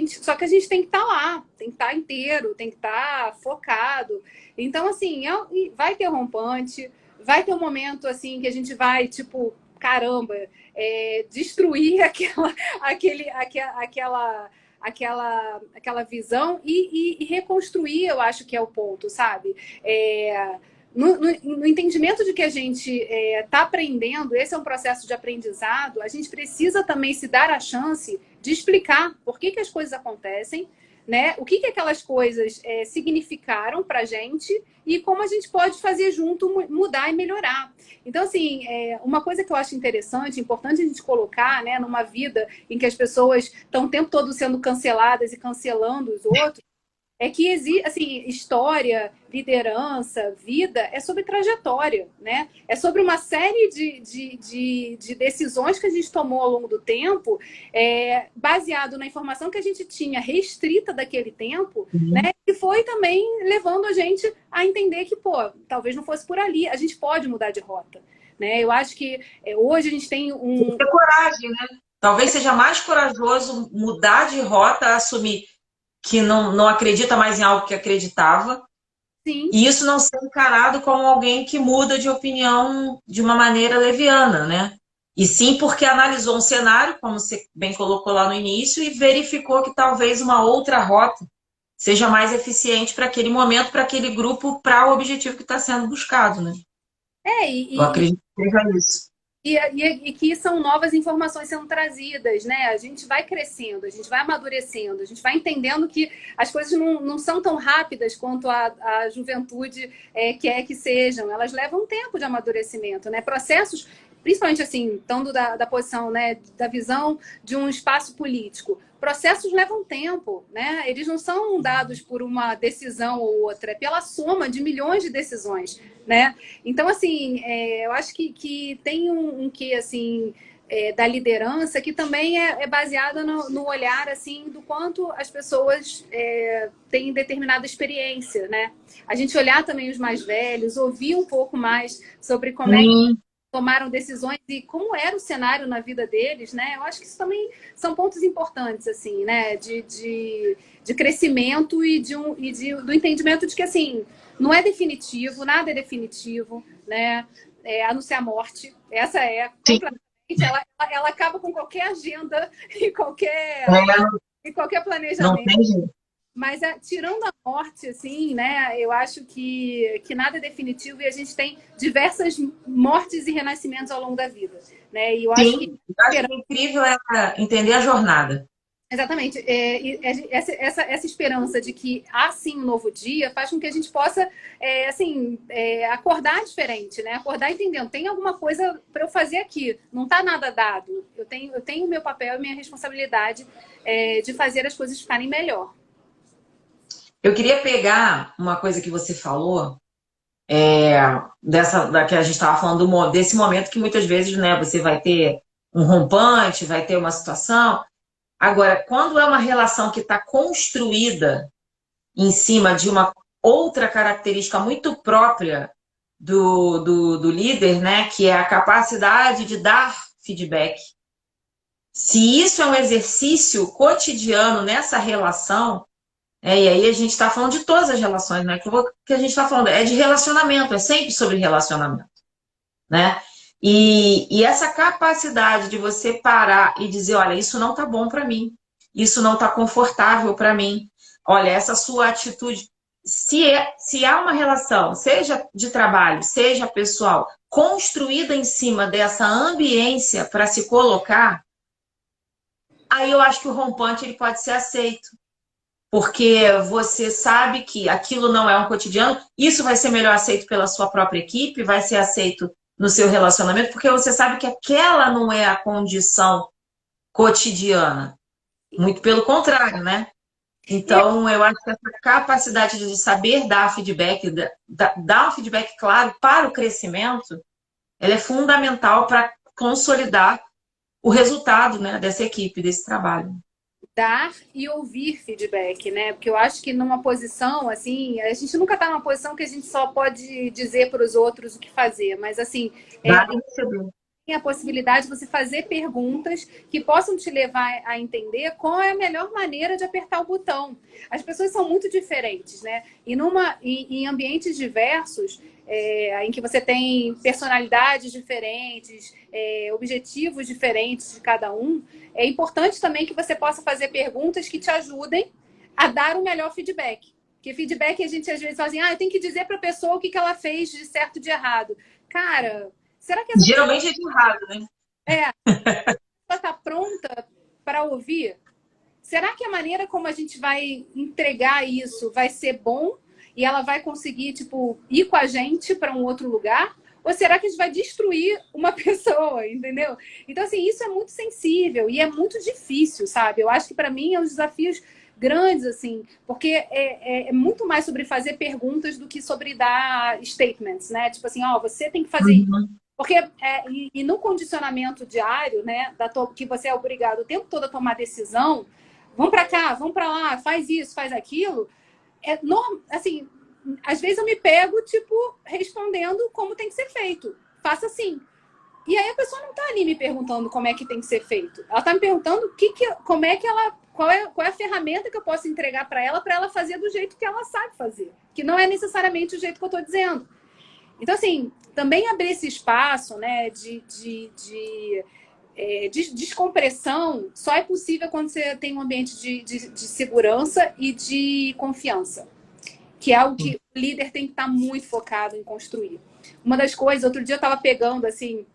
Só que a gente tem que estar lá, tem que estar inteiro, tem que estar focado. Então, assim, vai ter rompante, vai ter um momento assim que a gente vai, tipo, caramba, destruir aquela visão e reconstruir, eu acho que é o ponto, sabe? No entendimento de que a gente está aprendendo, esse é um processo de aprendizado, a gente precisa também se dar a chance de explicar por que as coisas acontecem, né? O que aquelas coisas significaram para a gente e como a gente pode fazer junto, mudar e melhorar. Então, assim, uma coisa que eu acho interessante, importante a gente colocar, né, numa vida em que as pessoas estão o tempo todo sendo canceladas e cancelando os outros, é que existe, assim, história, liderança, vida, é sobre trajetória, né? É sobre uma série de decisões que a gente tomou ao longo do tempo, baseado na informação que a gente tinha restrita daquele tempo, né? E foi também levando a gente a entender que, pô, talvez não fosse por ali. A gente pode mudar de rota, né? Eu acho que hoje a gente tem Tem que ter coragem, né? Talvez seja mais corajoso mudar de rota, assumir que não acredita mais em algo que acreditava. Sim. E isso não ser encarado como alguém que muda de opinião de uma maneira leviana, né? E sim porque analisou um cenário, como você bem colocou lá no início, e verificou que talvez uma outra rota seja mais eficiente para aquele momento, para aquele grupo, para o objetivo que está sendo buscado, né? É, Eu acredito que seja isso. e que são novas informações sendo trazidas, né? A gente vai crescendo, a gente vai amadurecendo, a gente vai entendendo que as coisas não são tão rápidas quanto a juventude quer que sejam. Elas levam um tempo de amadurecimento, né? Processos, principalmente assim, estando da posição, né, da visão de um espaço político. Processos levam tempo, né? Eles não são dados por uma decisão ou outra, é pela soma de milhões de decisões, né? Então, assim, eu acho que tem um quê, assim, da liderança que também é baseada no olhar, assim, do quanto as pessoas têm determinada experiência, né? A gente olhar também os mais velhos, ouvir um pouco mais sobre como é que tomaram decisões e como era o cenário na vida deles, né? Eu acho que isso também são pontos importantes, assim, né? De crescimento do entendimento de que, assim, não é definitivo, nada é definitivo, né? A não ser a morte. Essa completamente, ela acaba com qualquer agenda e qualquer Não planejamento. tem jeito. Mas tirando a morte, assim, né? Eu acho que nada é definitivo e a gente tem diversas mortes e renascimentos ao longo da vida, né? E eu acho que Eu acho que o incrível é entender a jornada. exatamente. Essa esperança de que há sim um novo dia faz com que a gente possa, acordar diferente, né? Acordar entendendo, tem alguma coisa para eu fazer aqui, não está nada dado. Eu tenho o meu papel e minha responsabilidade de fazer as coisas ficarem melhor. Eu queria pegar uma coisa que você falou, da que a gente estava falando desse momento que muitas vezes, né, você vai ter um rompante, vai ter uma situação. Agora, quando é uma relação que está construída em cima de uma outra característica muito própria do líder, né, que é a capacidade de dar feedback. Se isso é um exercício cotidiano nessa relação, e aí a gente está falando de todas as relações, né? Que a gente está falando é de relacionamento, é sempre sobre relacionamento, né? E essa capacidade de você parar e dizer, olha, isso não está bom para mim, isso não está confortável para mim, olha, essa sua atitude, se há uma relação, seja de trabalho, seja pessoal, construída em cima dessa ambiência para se colocar, aí eu acho que o rompante ele pode ser aceito. Porque você sabe que aquilo não é um cotidiano, isso vai ser melhor aceito pela sua própria equipe, vai ser aceito no seu relacionamento, porque você sabe que aquela não é a condição cotidiana. Muito pelo contrário, né? Então, eu acho que essa capacidade de saber dar feedback, dar um feedback claro para o crescimento, ela é fundamental para consolidar o resultado, né, dessa equipe, desse trabalho. Dar e ouvir feedback, né? Porque eu acho que numa posição, assim, a gente nunca está numa posição que a gente só pode dizer para os outros o que fazer, mas, assim, Dar e receber. tem a possibilidade de você fazer perguntas que possam te levar a entender qual é a melhor maneira de apertar o botão. As pessoas são muito diferentes, né? E em ambientes diversos, em que você tem personalidades diferentes, objetivos diferentes de cada um, é importante também que você possa fazer perguntas que te ajudem a dar o melhor feedback. Porque feedback a gente às vezes fala assim, eu tenho que dizer para a pessoa o que ela fez de certo e de errado. Cara, será que essa Geralmente é de errado, né? ela está pronta para ouvir? Será que a maneira como a gente vai entregar isso vai ser bom e ela vai conseguir, tipo, ir com a gente para um outro lugar? Ou será que a gente vai destruir uma pessoa, entendeu? Então, assim, isso é muito sensível e é muito difícil, sabe? Eu acho que para mim é um dos desafios grandes, assim, porque é muito mais sobre fazer perguntas do que sobre dar statements, né? Tipo assim, você tem que fazer isso. Porque e no condicionamento diário, né, que você é obrigado o tempo todo a tomar decisão, vamos para cá, vamos para lá, faz isso, faz aquilo, assim, às vezes eu me pego, tipo, respondendo como tem que ser feito. Faça assim. E aí a pessoa não tá ali me perguntando como é que tem que ser feito. Ela tá me perguntando como é que ela, qual é a ferramenta que eu posso entregar para ela fazer do jeito que ela sabe fazer. Que não é necessariamente o jeito que eu tô dizendo. Então, assim, também abrir esse espaço, né, de descompressão só é possível quando você tem um ambiente de segurança e de confiança, que é algo que o líder tem que estar muito focado em construir. Uma das coisas, outro dia eu estava pegando, assim,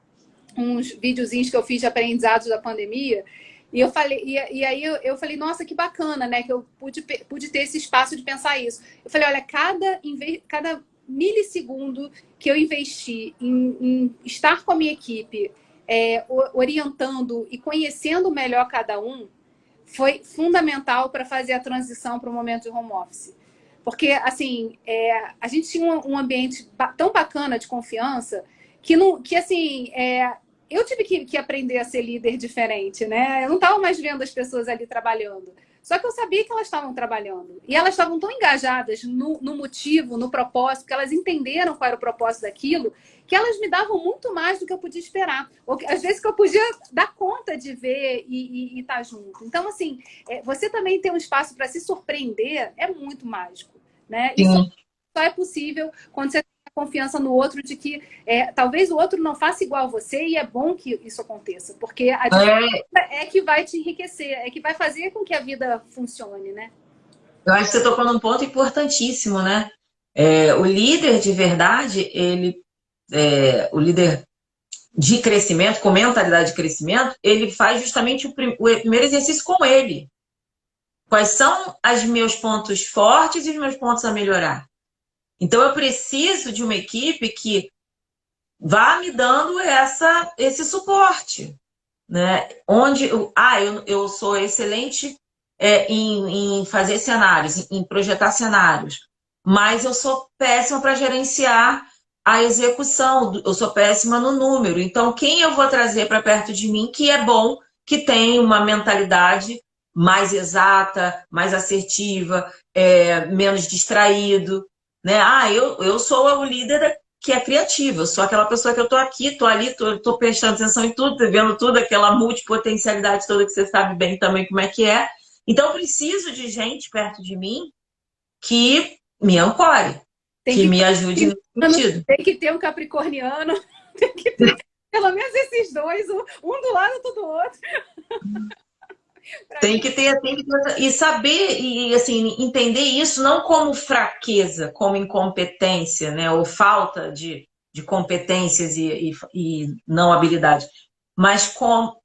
uns videozinhos que eu fiz de aprendizados da pandemia, e eu falei, e aí eu falei, nossa, que bacana, né? Que eu pude ter esse espaço de pensar isso. Eu falei, olha, cada milissegundo que eu investi em estar com a minha equipe, orientando e conhecendo melhor cada um, foi fundamental para fazer a transição para o momento de home office. Porque, assim, a gente tinha um ambiente tão bacana de confiança que, não, que assim, eu tive que aprender a ser líder diferente, né? Eu não estava mais vendo as pessoas ali trabalhando. Só que eu sabia que elas estavam trabalhando. E elas estavam tão engajadas no motivo, no propósito, que elas entenderam qual era o propósito daquilo, que elas me davam muito mais do que eu podia esperar. Ou às vezes que eu podia dar conta de ver e estar junto. Então, assim, você também ter um espaço para se surpreender é muito mágico, né? E só é possível quando você tem a confiança no outro de que talvez o outro não faça igual a você e é bom que isso aconteça, porque a diferença é que vai te enriquecer, é que vai fazer com que a vida funcione, né? Eu acho que você tocou num ponto importantíssimo, né? O líder de verdade, o líder de crescimento, com mentalidade de crescimento, ele faz justamente o primeiro exercício com ele. Quais são os meus pontos fortes e os meus pontos a melhorar? Então, eu preciso de uma equipe que vá me dando esse suporte, né? Onde eu sou excelente em fazer cenários, em projetar cenários, mas eu sou péssima para gerenciar a execução, eu sou péssima no número. Então, quem eu vou trazer para perto de mim que é bom, que tem uma mentalidade mais exata, mais assertiva, menos distraído, né? Eu sou o líder que é criativa, eu sou aquela pessoa que eu tô aqui, tô ali, tô prestando atenção em tudo, tô vendo tudo, aquela multipotencialidade toda que você sabe bem também como é que é. Então, eu preciso de gente perto de mim que me ancore, que me ajude nesse sentido. Tem que ter um capricorniano, tem que ter pelo menos esses dois, um do lado, outro do outro. Tem que ter, e saber, e assim, entender isso não como fraqueza, como incompetência, né? Ou falta de competências e não habilidade, mas como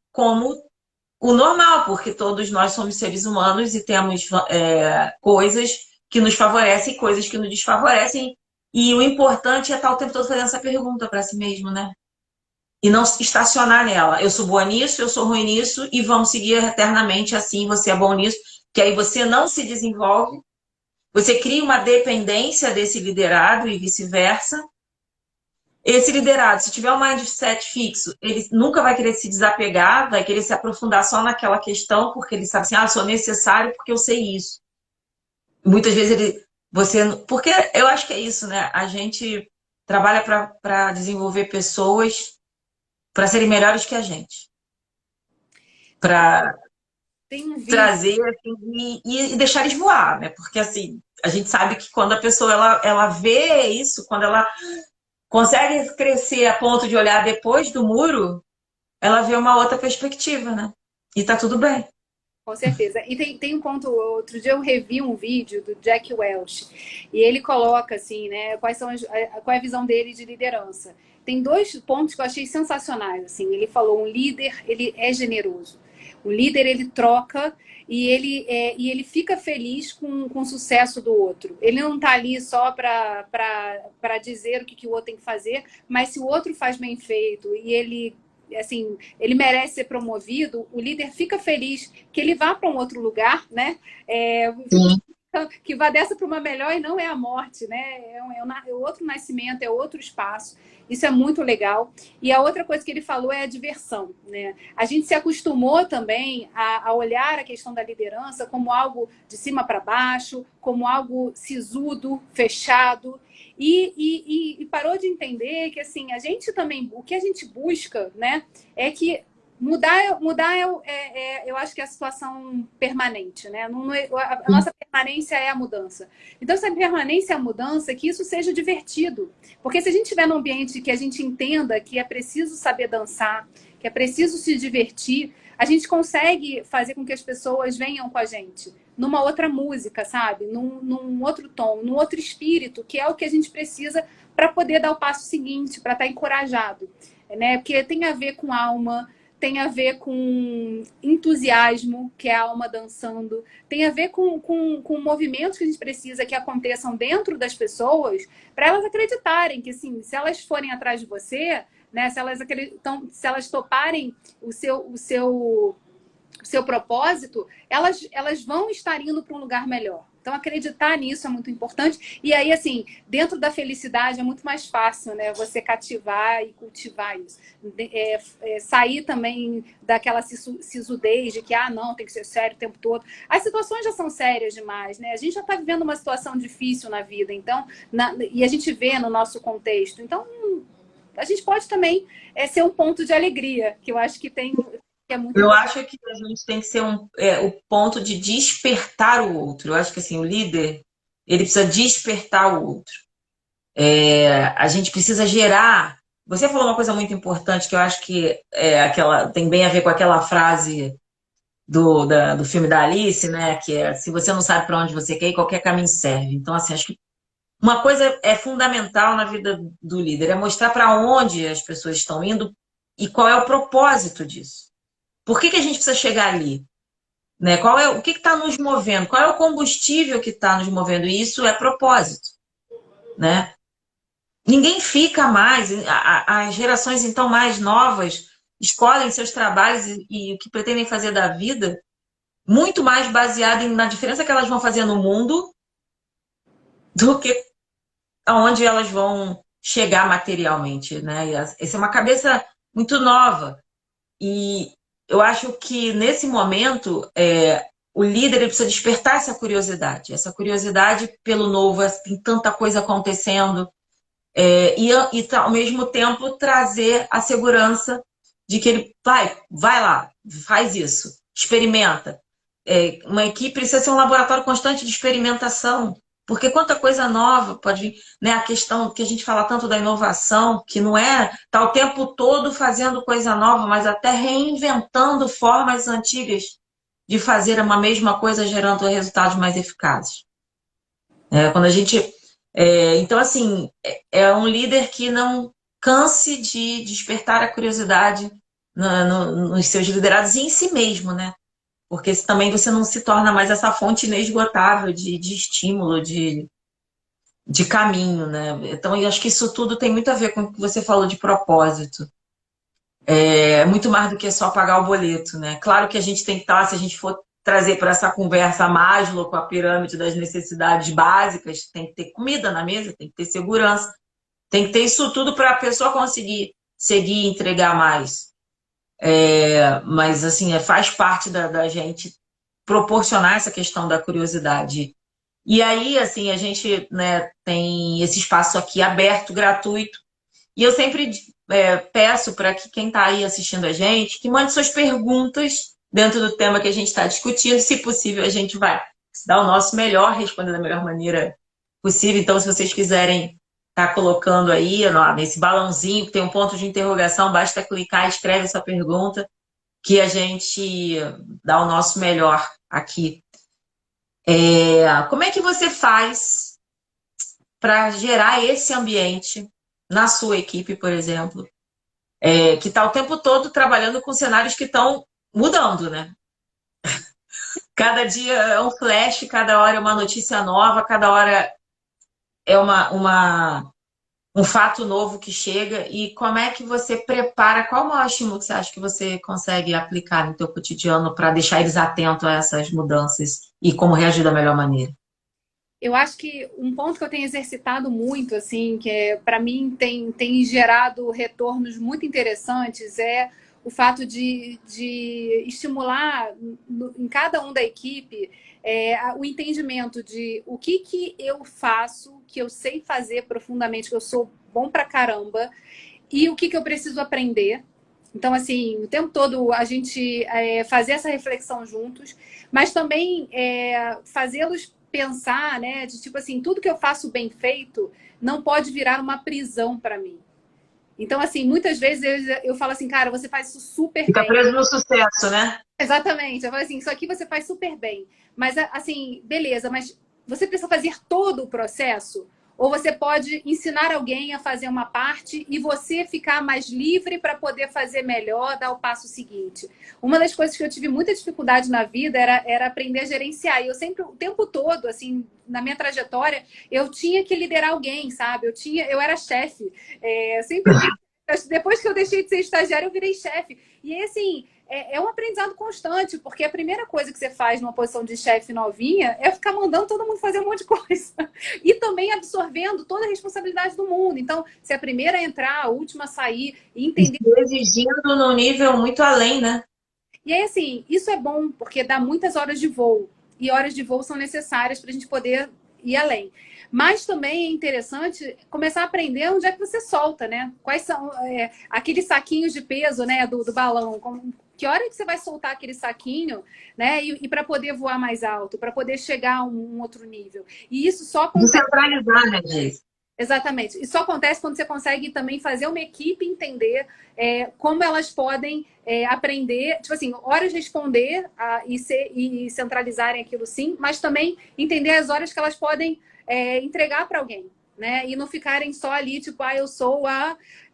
o normal, porque todos nós somos seres humanos e temos coisas que nos favorecem e coisas que nos desfavorecem. E o importante é estar o tempo todo fazendo essa pergunta para si mesmo, né? E não estacionar nela. Eu sou boa nisso, eu sou ruim nisso, e vamos seguir eternamente assim, você é bom nisso, que aí você não se desenvolve, você cria uma dependência desse liderado e vice-versa. Esse liderado, se tiver um mindset fixo, ele nunca vai querer se desapegar, vai querer se aprofundar só naquela questão, porque ele sabe assim, eu sou necessário porque eu sei isso. Muitas vezes porque eu acho que é isso, né? A gente trabalha para desenvolver pessoas para serem melhores que a gente. Para trazer assim, e deixar eles voar, né? Porque assim, a gente sabe que quando a pessoa ela vê isso, quando ela consegue crescer a ponto de olhar depois do muro, ela vê uma outra perspectiva, né? E tá tudo bem. Com certeza. E tem um ponto, outro dia eu revi um vídeo do Jack Welch, e ele coloca assim, né, qual é a visão dele de liderança. Tem dois pontos que eu achei sensacionais, assim. Ele falou, um líder, ele é generoso. O líder, ele troca e ele fica feliz com o sucesso do outro. Ele não está ali só para dizer o que o outro tem que fazer, mas se o outro faz bem feito e ele merece ser promovido, o líder fica feliz que ele vá para um outro lugar, né? Que vá dessa para uma melhor e não é a morte, né? É outro nascimento, é outro espaço. Isso é muito legal. E a outra coisa que ele falou é a diversão, né? A gente se acostumou também a olhar a questão da liderança como algo de cima para baixo, como algo sisudo, fechado. E parou de entender que assim, a gente também, o que a gente busca, né, é que Mudar eu acho que é a situação permanente, né? A nossa permanência é a mudança. Então, essa permanência é a mudança, que isso seja divertido. Porque se a gente estiver num ambiente que a gente entenda que é preciso saber dançar, que é preciso se divertir, a gente consegue fazer com que as pessoas venham com a gente numa outra música, sabe? Num outro tom, num outro espírito, que é o que a gente precisa para poder dar o passo seguinte, para estar encorajado, né? Porque tem a ver com alma, tem a ver com entusiasmo, que é a alma dançando, tem a ver com movimentos que a gente precisa que aconteçam dentro das pessoas, para elas acreditarem que, assim, se elas forem atrás de você, né, se elas toparem o seu propósito, elas vão estar indo para um lugar melhor. Então, acreditar nisso é muito importante. E aí, assim, dentro da felicidade é muito mais fácil, né? Você cativar e cultivar isso. Sair também daquela sisudez de que, não, tem que ser sério o tempo todo. As situações já são sérias demais, né? A gente já está vivendo uma situação difícil na vida, então, e a gente vê no nosso contexto. Então, a gente pode também ser um ponto de alegria, que eu acho que é muito Eu importante. acho que a gente tem que ser o ponto de despertar o outro. Eu acho que assim, o líder, ele precisa despertar o outro. A gente precisa gerar. Você falou uma coisa muito importante que eu acho que tem bem a ver com aquela frase do filme da Alice, né? Que é se você não sabe para onde você quer ir, qualquer caminho serve. Então, assim, acho que uma coisa é fundamental na vida do líder, é mostrar para onde as pessoas estão indo e qual é o propósito disso. Por que a gente precisa chegar ali? Né? O que está nos movendo? Qual é o combustível que está nos movendo? E isso é propósito. Né? Ninguém fica mais, as gerações então mais novas escolhem seus trabalhos e o que pretendem fazer da vida muito mais baseado na diferença que elas vão fazer no mundo do que aonde elas vão chegar materialmente, né? Essa é uma cabeça muito nova. E eu acho que nesse momento o líder ele precisa despertar essa curiosidade pelo novo, tem tanta coisa acontecendo, e ao mesmo tempo trazer a segurança de que ele vai lá, faz isso, experimenta. Uma equipe precisa ser um laboratório constante de experimentação, porque quanta coisa nova pode vir, né? A questão que a gente fala tanto da inovação, que não é tá o tempo todo fazendo coisa nova, mas até reinventando formas antigas de fazer uma mesma coisa, gerando resultados mais eficazes. Quando a gente, então, assim, é um líder que não canse de despertar a curiosidade nos seus liderados e em si mesmo, né? Porque também você não se torna mais essa fonte inesgotável de estímulo, de caminho, né? Então, eu acho que isso tudo tem muito a ver com o que você falou de propósito. É muito mais do que só pagar o boleto, né? Claro que a gente tem que estar, se a gente for trazer para essa conversa Maslow com a pirâmide das necessidades básicas, tem que ter comida na mesa, tem que ter segurança, tem que ter isso tudo para a pessoa conseguir seguir e entregar mais. Mas, assim, faz parte da gente proporcionar essa questão da curiosidade. E aí, assim, a gente, né, tem esse espaço aqui aberto, gratuito. E eu sempre peço para que quem está aí assistindo a gente, que mande suas perguntas dentro do tema que a gente está discutindo. Se possível, a gente vai dar o nosso melhor, responder da melhor maneira possível. Então, se vocês quiserem estar colocando aí nesse balãozinho que tem um ponto de interrogação, basta clicar e escreve essa pergunta que a gente dá o nosso melhor aqui. Como é que você faz para gerar esse ambiente na sua equipe, por exemplo, que está o tempo todo trabalhando com cenários que estão mudando, né? Cada dia é um flash, cada hora é uma notícia nova, cada hora é um fato novo que chega. E como é que você prepara? Qual o maior estímulo que você acha que você consegue aplicar no teu cotidiano para deixar eles atentos a essas mudanças e como reagir da melhor maneira? Eu acho que um ponto que eu tenho exercitado muito, assim, que para mim tem gerado retornos muito interessantes, é o fato de estimular em cada um da equipe o entendimento de o que eu faço, que eu sei fazer profundamente, que eu sou bom pra caramba, e o que eu preciso aprender, Então, assim, o tempo todo a gente fazer essa reflexão juntos, mas também fazê-los pensar, né, de tipo assim, tudo que eu faço bem feito não pode virar uma prisão para mim. Então, assim, muitas vezes eu falo assim, cara, você faz isso super Fica bem. preso no sucesso, né? Exatamente. Eu falo assim, isso aqui você faz super bem. Mas, assim, beleza, mas você precisa fazer todo o processo? Ou você pode ensinar alguém a fazer uma parte e você ficar mais livre para poder fazer melhor, dar o passo seguinte. Uma das coisas que eu tive muita dificuldade na vida era aprender a gerenciar. E eu sempre, o tempo todo, assim, na minha trajetória, eu tinha que liderar alguém, sabe? Eu era chefe. Sempre depois que eu deixei de ser estagiária, eu virei chefe. E aí, assim, é um aprendizado constante, porque a primeira coisa que você faz numa posição de chefe novinha é ficar mandando todo mundo fazer um monte de coisa. E também absorvendo toda a responsabilidade do mundo. Então, se a primeira a entrar, a última a sair, e entender. Exigindo num nível muito além, né? E aí, assim, isso é bom, porque dá muitas horas de voo. E horas de voo são necessárias para a gente poder ir além. Mas também é interessante começar a aprender onde é que você solta, né? Quais são aqueles saquinhos de peso, né, do balão. Que hora que você vai soltar aquele saquinho, né? E para poder voar mais alto, para poder chegar a um outro nível. E isso só acontece. Descentralizar, né, Geis? Exatamente. Isso só acontece quando você consegue também fazer uma equipe entender como elas podem aprender, tipo assim, horas responder e centralizarem aquilo sim, mas também entender as horas que elas podem entregar para alguém, né? E não ficarem só ali, tipo, eu sou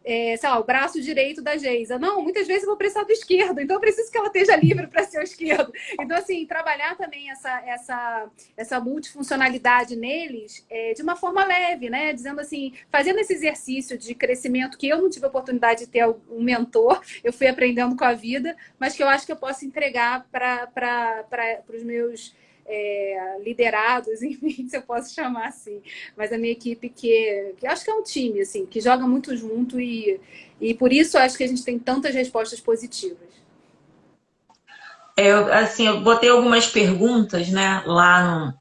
sei lá, o braço direito da Geisa. Não, muitas vezes eu vou precisar do esquerdo, então eu preciso que ela esteja livre para ser o esquerdo. Então, assim, trabalhar também essa multifuncionalidade neles de uma forma leve, né? Dizendo assim, fazendo esse exercício de crescimento que eu não tive a oportunidade de ter um mentor, eu fui aprendendo com a vida, mas que eu acho que eu posso entregar para os meus liderados, enfim, se eu posso chamar assim. Mas a minha equipe que acho que é um time, assim, que joga muito junto e por isso acho que a gente tem tantas respostas positivas. Eu botei algumas perguntas, né, lá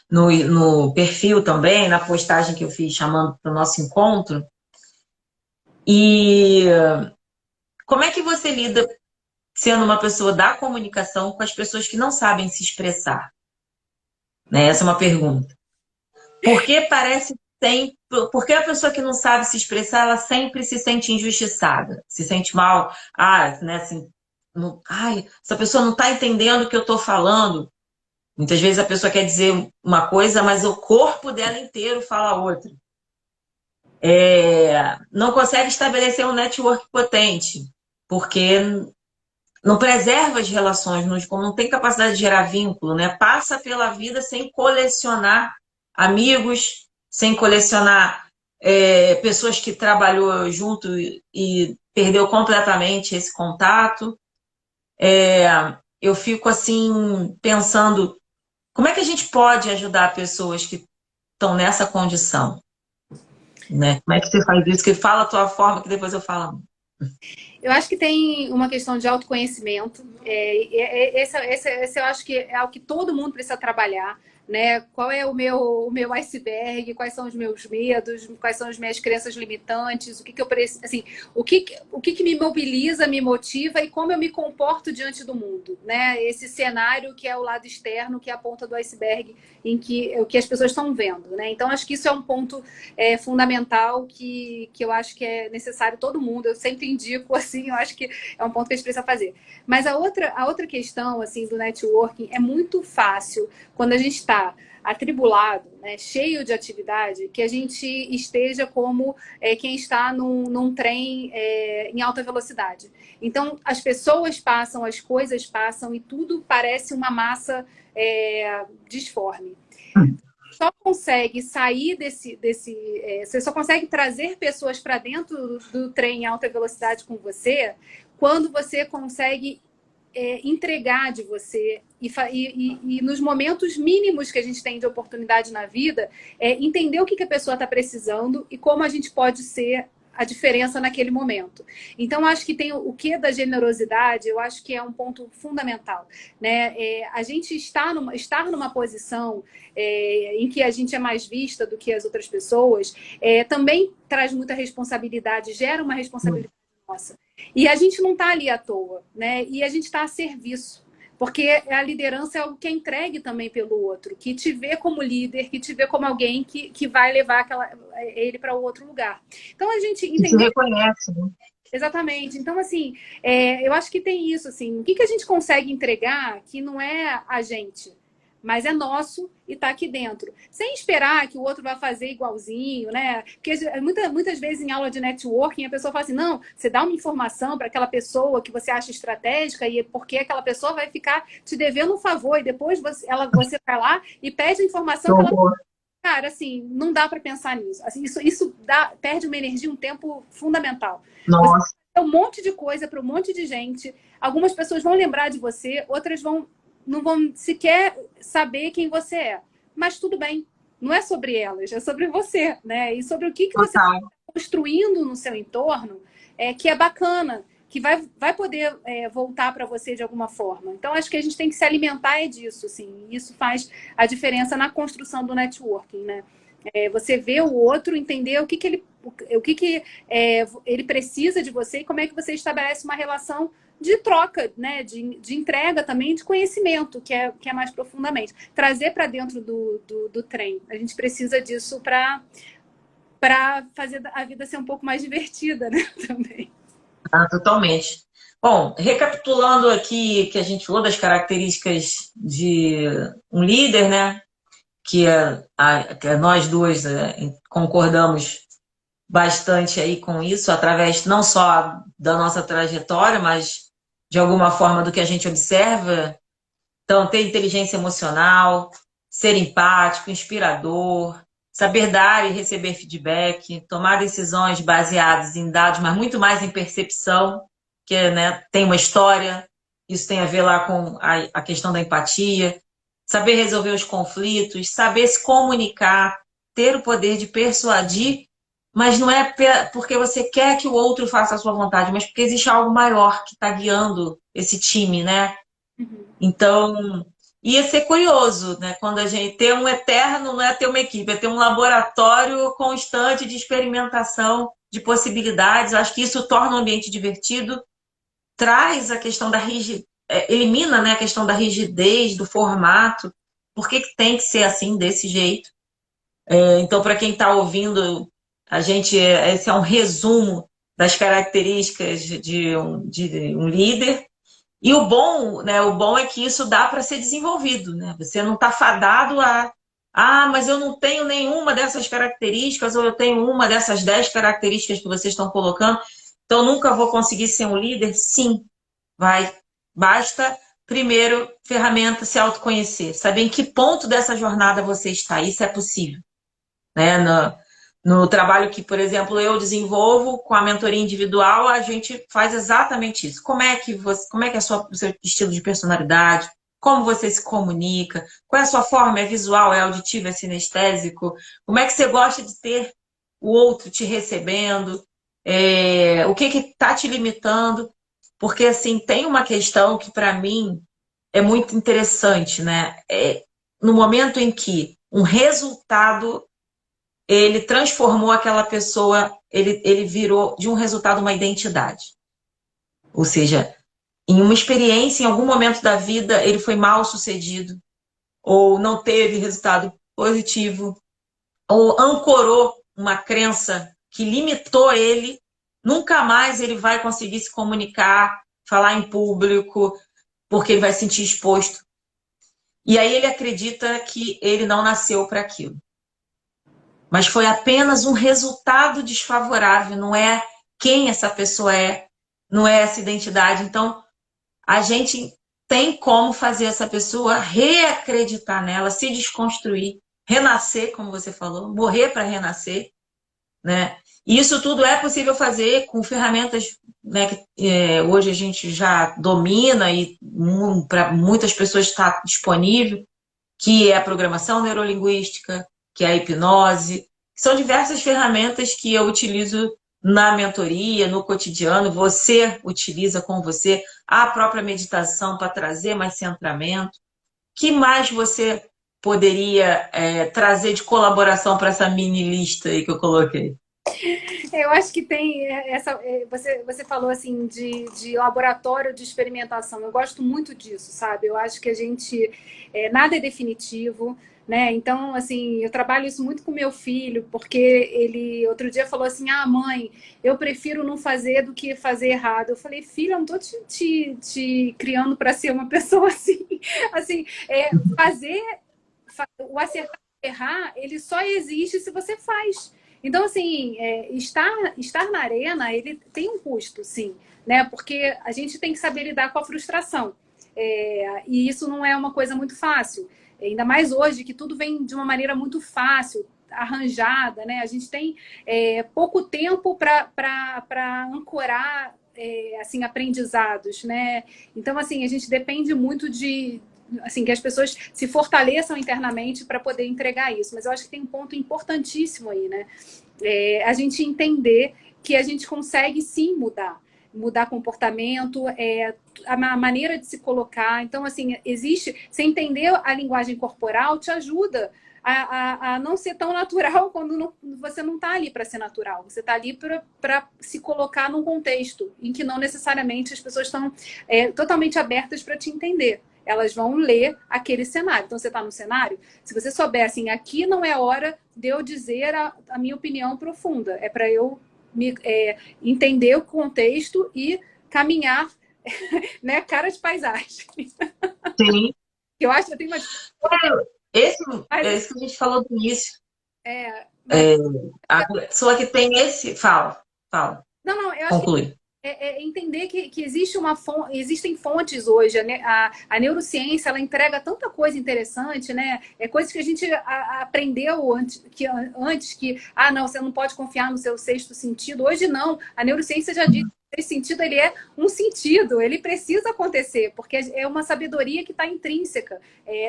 no perfil também, na postagem que eu fiz chamando para o nosso encontro. E como é que você lida sendo uma pessoa da comunicação com as pessoas que não sabem se expressar? Né? Essa é uma pergunta. Porque a pessoa que não sabe se expressar, ela sempre se sente injustiçada, se sente mal, né, assim, essa pessoa não está entendendo o que eu estou falando. Muitas vezes a pessoa quer dizer uma coisa, mas o corpo dela inteiro fala outra. Não consegue estabelecer um network potente, porque não preserva as relações, não tem capacidade de gerar vínculo, né? Passa pela vida sem colecionar amigos, sem colecionar pessoas que trabalhou junto e perdeu completamente esse contato. Eu fico assim pensando, como é que a gente pode ajudar pessoas que estão nessa condição? Né? Como é que você faz isso? Que fala a tua forma, que depois eu falo. Eu acho que tem uma questão de autoconhecimento. Esse eu acho que é algo que todo mundo precisa trabalhar. Né? Qual é o meu iceberg? Quais são os meus medos? Quais são as minhas crenças limitantes? O que eu preciso, assim, o que me mobiliza, me motiva e como eu me comporto diante do mundo, né? Esse cenário que é o lado externo, que é a ponta do iceberg, em que o que as pessoas estão vendo, né? Então acho que isso é um ponto fundamental que eu acho que é necessário todo mundo. Eu sempre indico assim, eu acho que é um ponto que a gente precisa fazer. Mas a outra questão assim do networking é muito fácil quando a gente está atribulado, né, cheio de atividade, que a gente esteja como quem está num trem em alta velocidade. Então, as pessoas passam, as coisas passam e tudo parece uma massa disforme. Só consegue sair você só consegue trazer pessoas para dentro do trem em alta velocidade com você quando você consegue entregar de você e nos momentos mínimos que a gente tem de oportunidade na vida, entender o que a pessoa está precisando e como a gente pode ser a diferença naquele momento. Então, acho que tem o que da generosidade, eu acho que é um ponto fundamental. Né? A gente estar numa posição em que a gente é mais vista do que as outras pessoas, também traz muita responsabilidade, gera uma responsabilidade nossa. E a gente não está ali à toa, né? E a gente está a serviço. Porque a liderança é algo que é entregue também pelo outro, que te vê como líder, que te vê como alguém que vai levar ele para outro lugar. Então a gente Que te entender. reconhece, né? Exatamente. Então, assim, eu acho que tem isso, assim, o que a gente consegue entregar que não é a gente, mas é nosso e está aqui dentro. Sem esperar que o outro vá fazer igualzinho, né? Porque muitas vezes em aula de networking a pessoa fala assim, não, você dá uma informação para aquela pessoa que você acha estratégica e porque aquela pessoa vai ficar te devendo um favor e depois você vai lá e pede a informação que ela... Cara, assim, não dá para pensar nisso. Assim, isso perde uma energia, um tempo fundamental. Nossa. Você faz um monte de coisa para um monte de gente. Algumas pessoas vão lembrar de você, outras não vão sequer saber quem você é. Mas tudo bem. Não é sobre elas, é sobre você, né? E sobre o que você está construindo no seu entorno, que é bacana, que vai poder voltar para você de alguma forma. Então, acho que a gente tem que se alimentar disso, assim. Isso faz a diferença na construção do networking, né? Você vê o outro, entender o que ele precisa de você e como é que você estabelece uma relação de troca, né? De entrega também, de conhecimento, que é mais profundamente. Trazer para dentro do trem. A gente precisa disso para fazer a vida ser um pouco mais divertida, né? Também. Ah, totalmente. Bom, recapitulando aqui que a gente falou das características de um líder, né? Que nós duas concordamos bastante aí com isso, através não só da nossa trajetória, mas de alguma forma do que a gente observa. Então, ter inteligência emocional, ser empático, inspirador, saber dar e receber feedback, tomar decisões baseadas em dados, mas muito mais em percepção, que né, tem uma história, isso tem a ver lá com a questão da empatia, saber resolver os conflitos, saber se comunicar, ter o poder de persuadir, mas não é porque você quer que o outro faça a sua vontade, mas porque existe algo maior que está guiando esse time, né? Então, ia ser curioso, né? Quando a gente ter um eterno, não é ter uma equipe, é ter um laboratório constante de experimentação de possibilidades. Eu acho que isso torna o ambiente divertido, traz a questão da rigidez, elimina, né, a questão da rigidez, do formato. Por que tem que ser assim, desse jeito? Então, para quem está ouvindo, esse é um resumo das características de um líder. E o bom, né, é que isso dá para ser desenvolvido, né? Você não está fadado mas eu não tenho nenhuma dessas características, ou eu tenho uma dessas 10 características que vocês estão colocando, então eu nunca vou conseguir ser um líder. Sim, vai. Basta, primeiro, ferramenta, se autoconhecer, saber em que ponto dessa jornada você está. Isso é possível, né? No trabalho que, por exemplo, eu desenvolvo com a mentoria individual, a gente faz exatamente isso. Como é que é o seu estilo de personalidade? Como você se comunica? Qual é a sua forma? É visual, é auditivo, é sinestésico? Como é que você gosta de ter o outro te recebendo? O que está te limitando? Porque, assim, tem uma questão que, para mim, é muito interessante, né? No momento em que um resultado ele transformou aquela pessoa, ele virou de um resultado uma identidade. Ou seja, em uma experiência, em algum momento da vida, ele foi mal sucedido, ou não teve resultado positivo, ou ancorou uma crença que limitou ele, nunca mais ele vai conseguir se comunicar, falar em público, porque ele vai se sentir exposto. E aí ele acredita que ele não nasceu para aquilo. Mas foi apenas um resultado desfavorável, não é quem essa pessoa é, não é essa identidade. Então, a gente tem como fazer essa pessoa reacreditar nela, se desconstruir, renascer, como você falou, morrer para renascer, né? E isso tudo é possível fazer com ferramentas, né, que hoje a gente já domina e para muitas pessoas está disponível, que é a programação neurolinguística, que é a hipnose. São diversas ferramentas que eu utilizo na mentoria, no cotidiano. Você utiliza com você a própria meditação para trazer mais centramento. Que mais você poderia trazer de colaboração para essa mini lista aí que eu coloquei? Eu acho que tem essa. Você falou assim de laboratório de experimentação. Eu gosto muito disso, sabe? Eu acho que a gente nada é definitivo, né? Então, assim, eu trabalho isso muito com meu filho, porque ele outro dia falou assim: ah, mãe, eu prefiro não fazer do que fazer errado. Eu falei, filho, eu não tô te criando para ser uma pessoa assim. Assim, fazer o acertar e errar, ele só existe se você faz. Então, assim, estar na arena, ele tem um custo, sim, né? Porque a gente tem que saber lidar com a frustração. E isso não é uma coisa muito fácil. Ainda mais hoje, que tudo vem de uma maneira muito fácil, arranjada, né? A gente tem pouco tempo para ancorar assim, aprendizados, né? Então, assim, a gente depende muito de assim, que as pessoas se fortaleçam internamente para poder entregar isso. Mas eu acho que tem um ponto importantíssimo aí, né? A gente entender que a gente consegue sim mudar comportamento, a maneira de se colocar. Então, assim, você entender a linguagem corporal te ajuda a não ser tão natural quando você não está ali para ser natural. Você está ali para se colocar num contexto em que não necessariamente as pessoas estão totalmente abertas para te entender. Elas vão ler aquele cenário. Então, você está no cenário, se você souber assim, aqui não é hora de eu dizer a minha opinião profunda. É para eu entender o contexto e caminhar, né, cara de paisagem. Sim. Eu acho que eu tenho uma... Esse que a gente falou do início. Mas... A pessoa que tem esse... Fala. Não, eu acho que Conclui. entender que existem fontes hoje. A neurociência, ela entrega tanta coisa interessante, né? Coisas que a gente aprendeu antes que, não, você não pode confiar no seu sexto sentido. Hoje não. A neurociência já diz que esse sentido, ele é um sentido, ele precisa acontecer, porque é uma sabedoria que está intrínseca,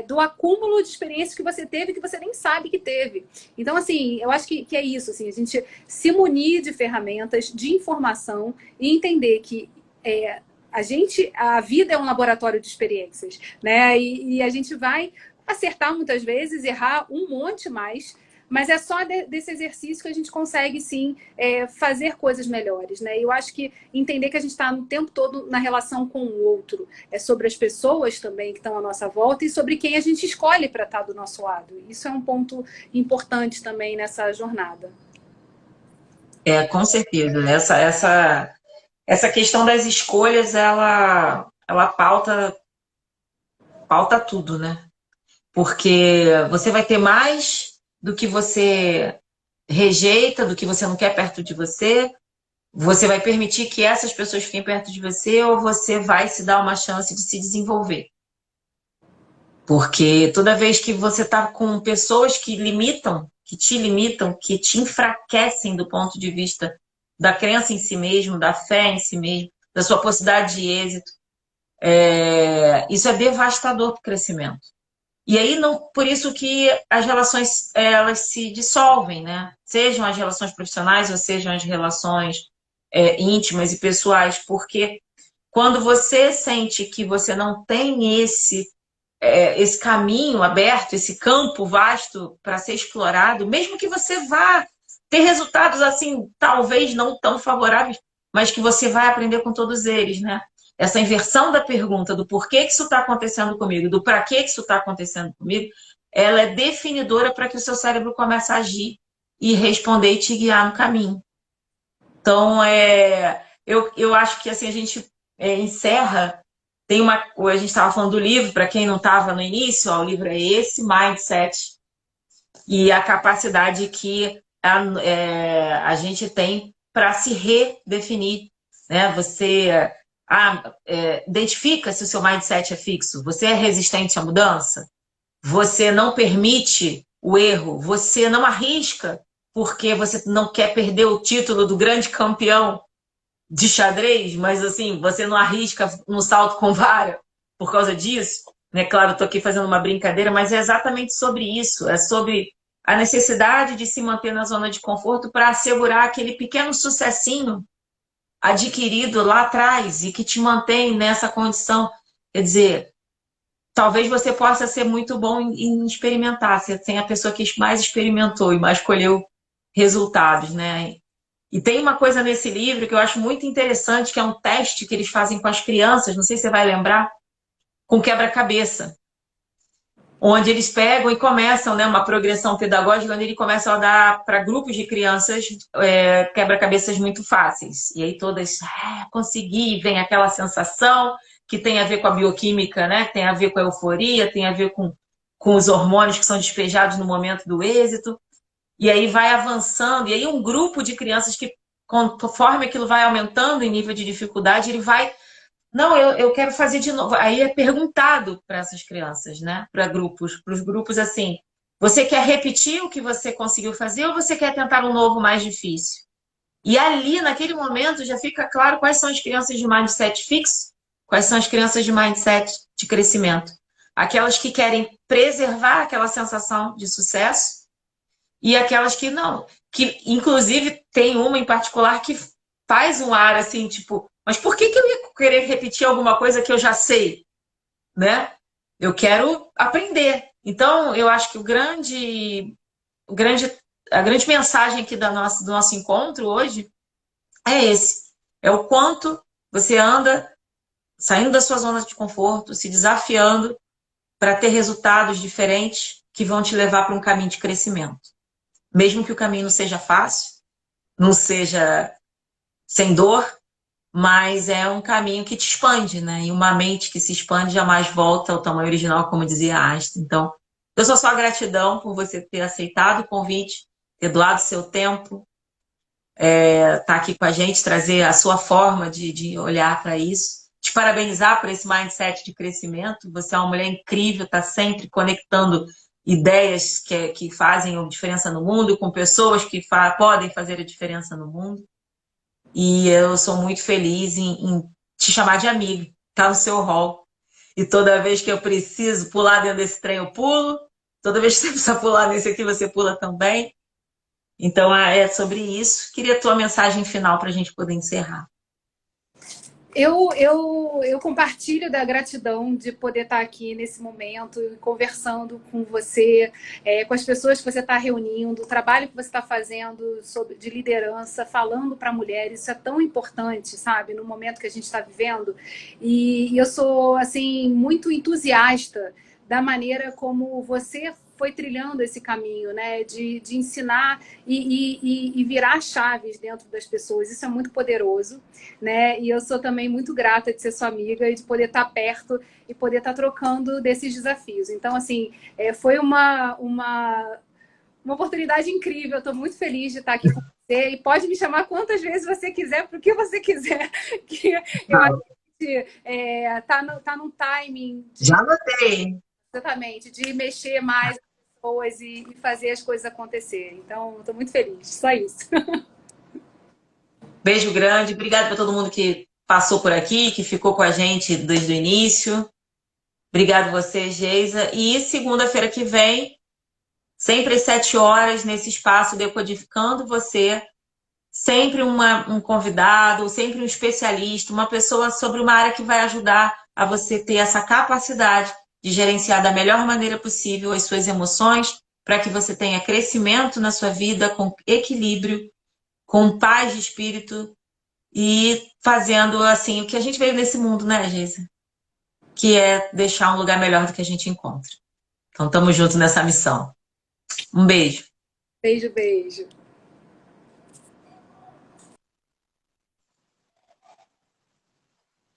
do acúmulo de experiências que você teve, que você nem sabe que teve. Então, assim, eu acho que é isso, assim, a gente se munir de ferramentas, de informação e entender que a vida é um laboratório de experiências, né? E a gente vai acertar muitas vezes, errar um monte mais, mas é só desse exercício que a gente consegue, sim, fazer coisas melhores, né? E eu acho que entender que a gente está no tempo todo na relação com o outro, sobre as pessoas também que estão à nossa volta e sobre quem a gente escolhe para estar do nosso lado. Isso é um ponto importante também nessa jornada. Com certeza. Essa questão das escolhas, ela pauta tudo, né? Porque você vai ter mais do que você rejeita, do que você não quer perto de você. Você vai permitir que essas pessoas fiquem perto de você ou você vai se dar uma chance de se desenvolver. Porque toda vez que você está com pessoas que te enfraquecem do ponto de vista da crença em si mesmo, da fé em si mesmo, da sua possibilidade de êxito, isso é devastador para o crescimento. E aí, por isso que as relações elas se dissolvem, né? Sejam as relações profissionais ou sejam as relações íntimas e pessoais, porque quando você sente que você não tem esse caminho aberto, esse campo vasto para ser explorado, mesmo que você vá ter resultados assim, talvez não tão favoráveis, mas que você vai aprender com todos eles, né? Essa inversão da pergunta do porquê que isso está acontecendo comigo, do para que isso está acontecendo comigo, ela é definidora para que o seu cérebro comece a agir e responder e te guiar no caminho. Então, eu acho que assim a gente encerra. A gente estava falando do livro, para quem não estava no início, o livro é esse, Mindset, e a capacidade que a gente tem para se redefinir. Né? Você identifica se o seu mindset é fixo, você é resistente à mudança, você não permite o erro, você não arrisca porque você não quer perder o título do grande campeão de xadrez, mas assim, você não arrisca no salto com vara por causa disso, né? Claro, estou aqui fazendo uma brincadeira, mas é exatamente sobre isso, é sobre a necessidade de se manter na zona de conforto para assegurar aquele pequeno sucessinho adquirido lá atrás e que te mantém nessa condição. Quer dizer, talvez você possa ser muito bom em experimentar, você tem a pessoa que mais experimentou e mais colheu resultados, né? E tem uma coisa nesse livro que eu acho muito interessante, que é um teste que eles fazem com as crianças, não sei se você vai lembrar, com quebra-cabeça. Onde eles pegam e começam, né, uma progressão pedagógica, onde eles começam a dar para grupos de crianças quebra-cabeças muito fáceis. E aí todas, consegui, vem aquela sensação que tem a ver com a bioquímica, né, que tem a ver com a euforia, tem a ver com os hormônios que são despejados no momento do êxito. E aí vai avançando, e aí um grupo de crianças que, conforme aquilo vai aumentando em nível de dificuldade, ele vai não, eu quero fazer de novo. Aí é perguntado para essas crianças, né? Para os grupos assim, você quer repetir o que você conseguiu fazer ou você quer tentar um novo mais difícil? E ali, naquele momento, já fica claro quais são as crianças de mindset fixo, quais são as crianças de mindset de crescimento. Aquelas que querem preservar aquela sensação de sucesso e aquelas que não. Que, inclusive, tem uma em particular que faz um ar assim, tipo, mas por que eu ia querer repetir alguma coisa que eu já sei, né? Eu quero aprender. Então, eu acho que a grande mensagem aqui do nosso encontro hoje é esse. É o quanto você anda saindo da sua zona de conforto, se desafiando para ter resultados diferentes que vão te levar para um caminho de crescimento. Mesmo que o caminho não seja fácil, não seja sem dor, mas é um caminho que te expande, né? E uma mente que se expande jamais volta ao tamanho original, como dizia Einstein. Então, eu só gratidão por você ter aceitado o convite, ter doado seu tempo, estar aqui com a gente, trazer a sua forma de olhar para isso. Te parabenizar por esse mindset de crescimento. Você é uma mulher incrível, está sempre conectando ideias que fazem a diferença no mundo, com pessoas que podem fazer a diferença no mundo. E eu sou muito feliz em te chamar de amigo, tá no seu hall. E toda vez que eu preciso pular dentro desse trem, eu pulo. Toda vez que você precisa pular nesse aqui, você pula também. Então, é sobre isso. Queria a tua mensagem final para a gente poder encerrar. Eu compartilho da gratidão de poder estar aqui nesse momento, conversando com você, com as pessoas que você está reunindo, o trabalho que você está fazendo de liderança, falando para mulheres. Isso é tão importante, sabe, no momento que a gente está vivendo. E eu sou, assim, muito entusiasta da maneira como você foi trilhando esse caminho, né? De ensinar e virar chaves dentro das pessoas. Isso é muito poderoso, né? E eu sou também muito grata de ser sua amiga e de poder estar perto e poder estar trocando desses desafios. Então, assim, foi uma oportunidade incrível. Eu estou muito feliz de estar aqui com você e pode me chamar quantas vezes você quiser, para o que você quiser. Que eu acho que tá num timing Já anotei. exatamente, de mexer mais as pessoas e fazer as coisas acontecerem. Então, estou muito feliz. Só isso. Beijo grande. Obrigada para todo mundo que passou por aqui, que ficou com a gente desde o início. Obrigado você, Geisa. E segunda-feira que vem, sempre às 7 horas, nesse espaço Decodificando Você, sempre um convidado, sempre um especialista, uma pessoa sobre uma área que vai ajudar a você ter essa capacidade de gerenciar da melhor maneira possível as suas emoções, para que você tenha crescimento na sua vida, com equilíbrio, com paz de espírito e fazendo assim o que a gente veio nesse mundo, né, Geisa? Que é deixar um lugar melhor do que a gente encontra. Então, estamos juntos nessa missão. Um beijo. Beijo, beijo.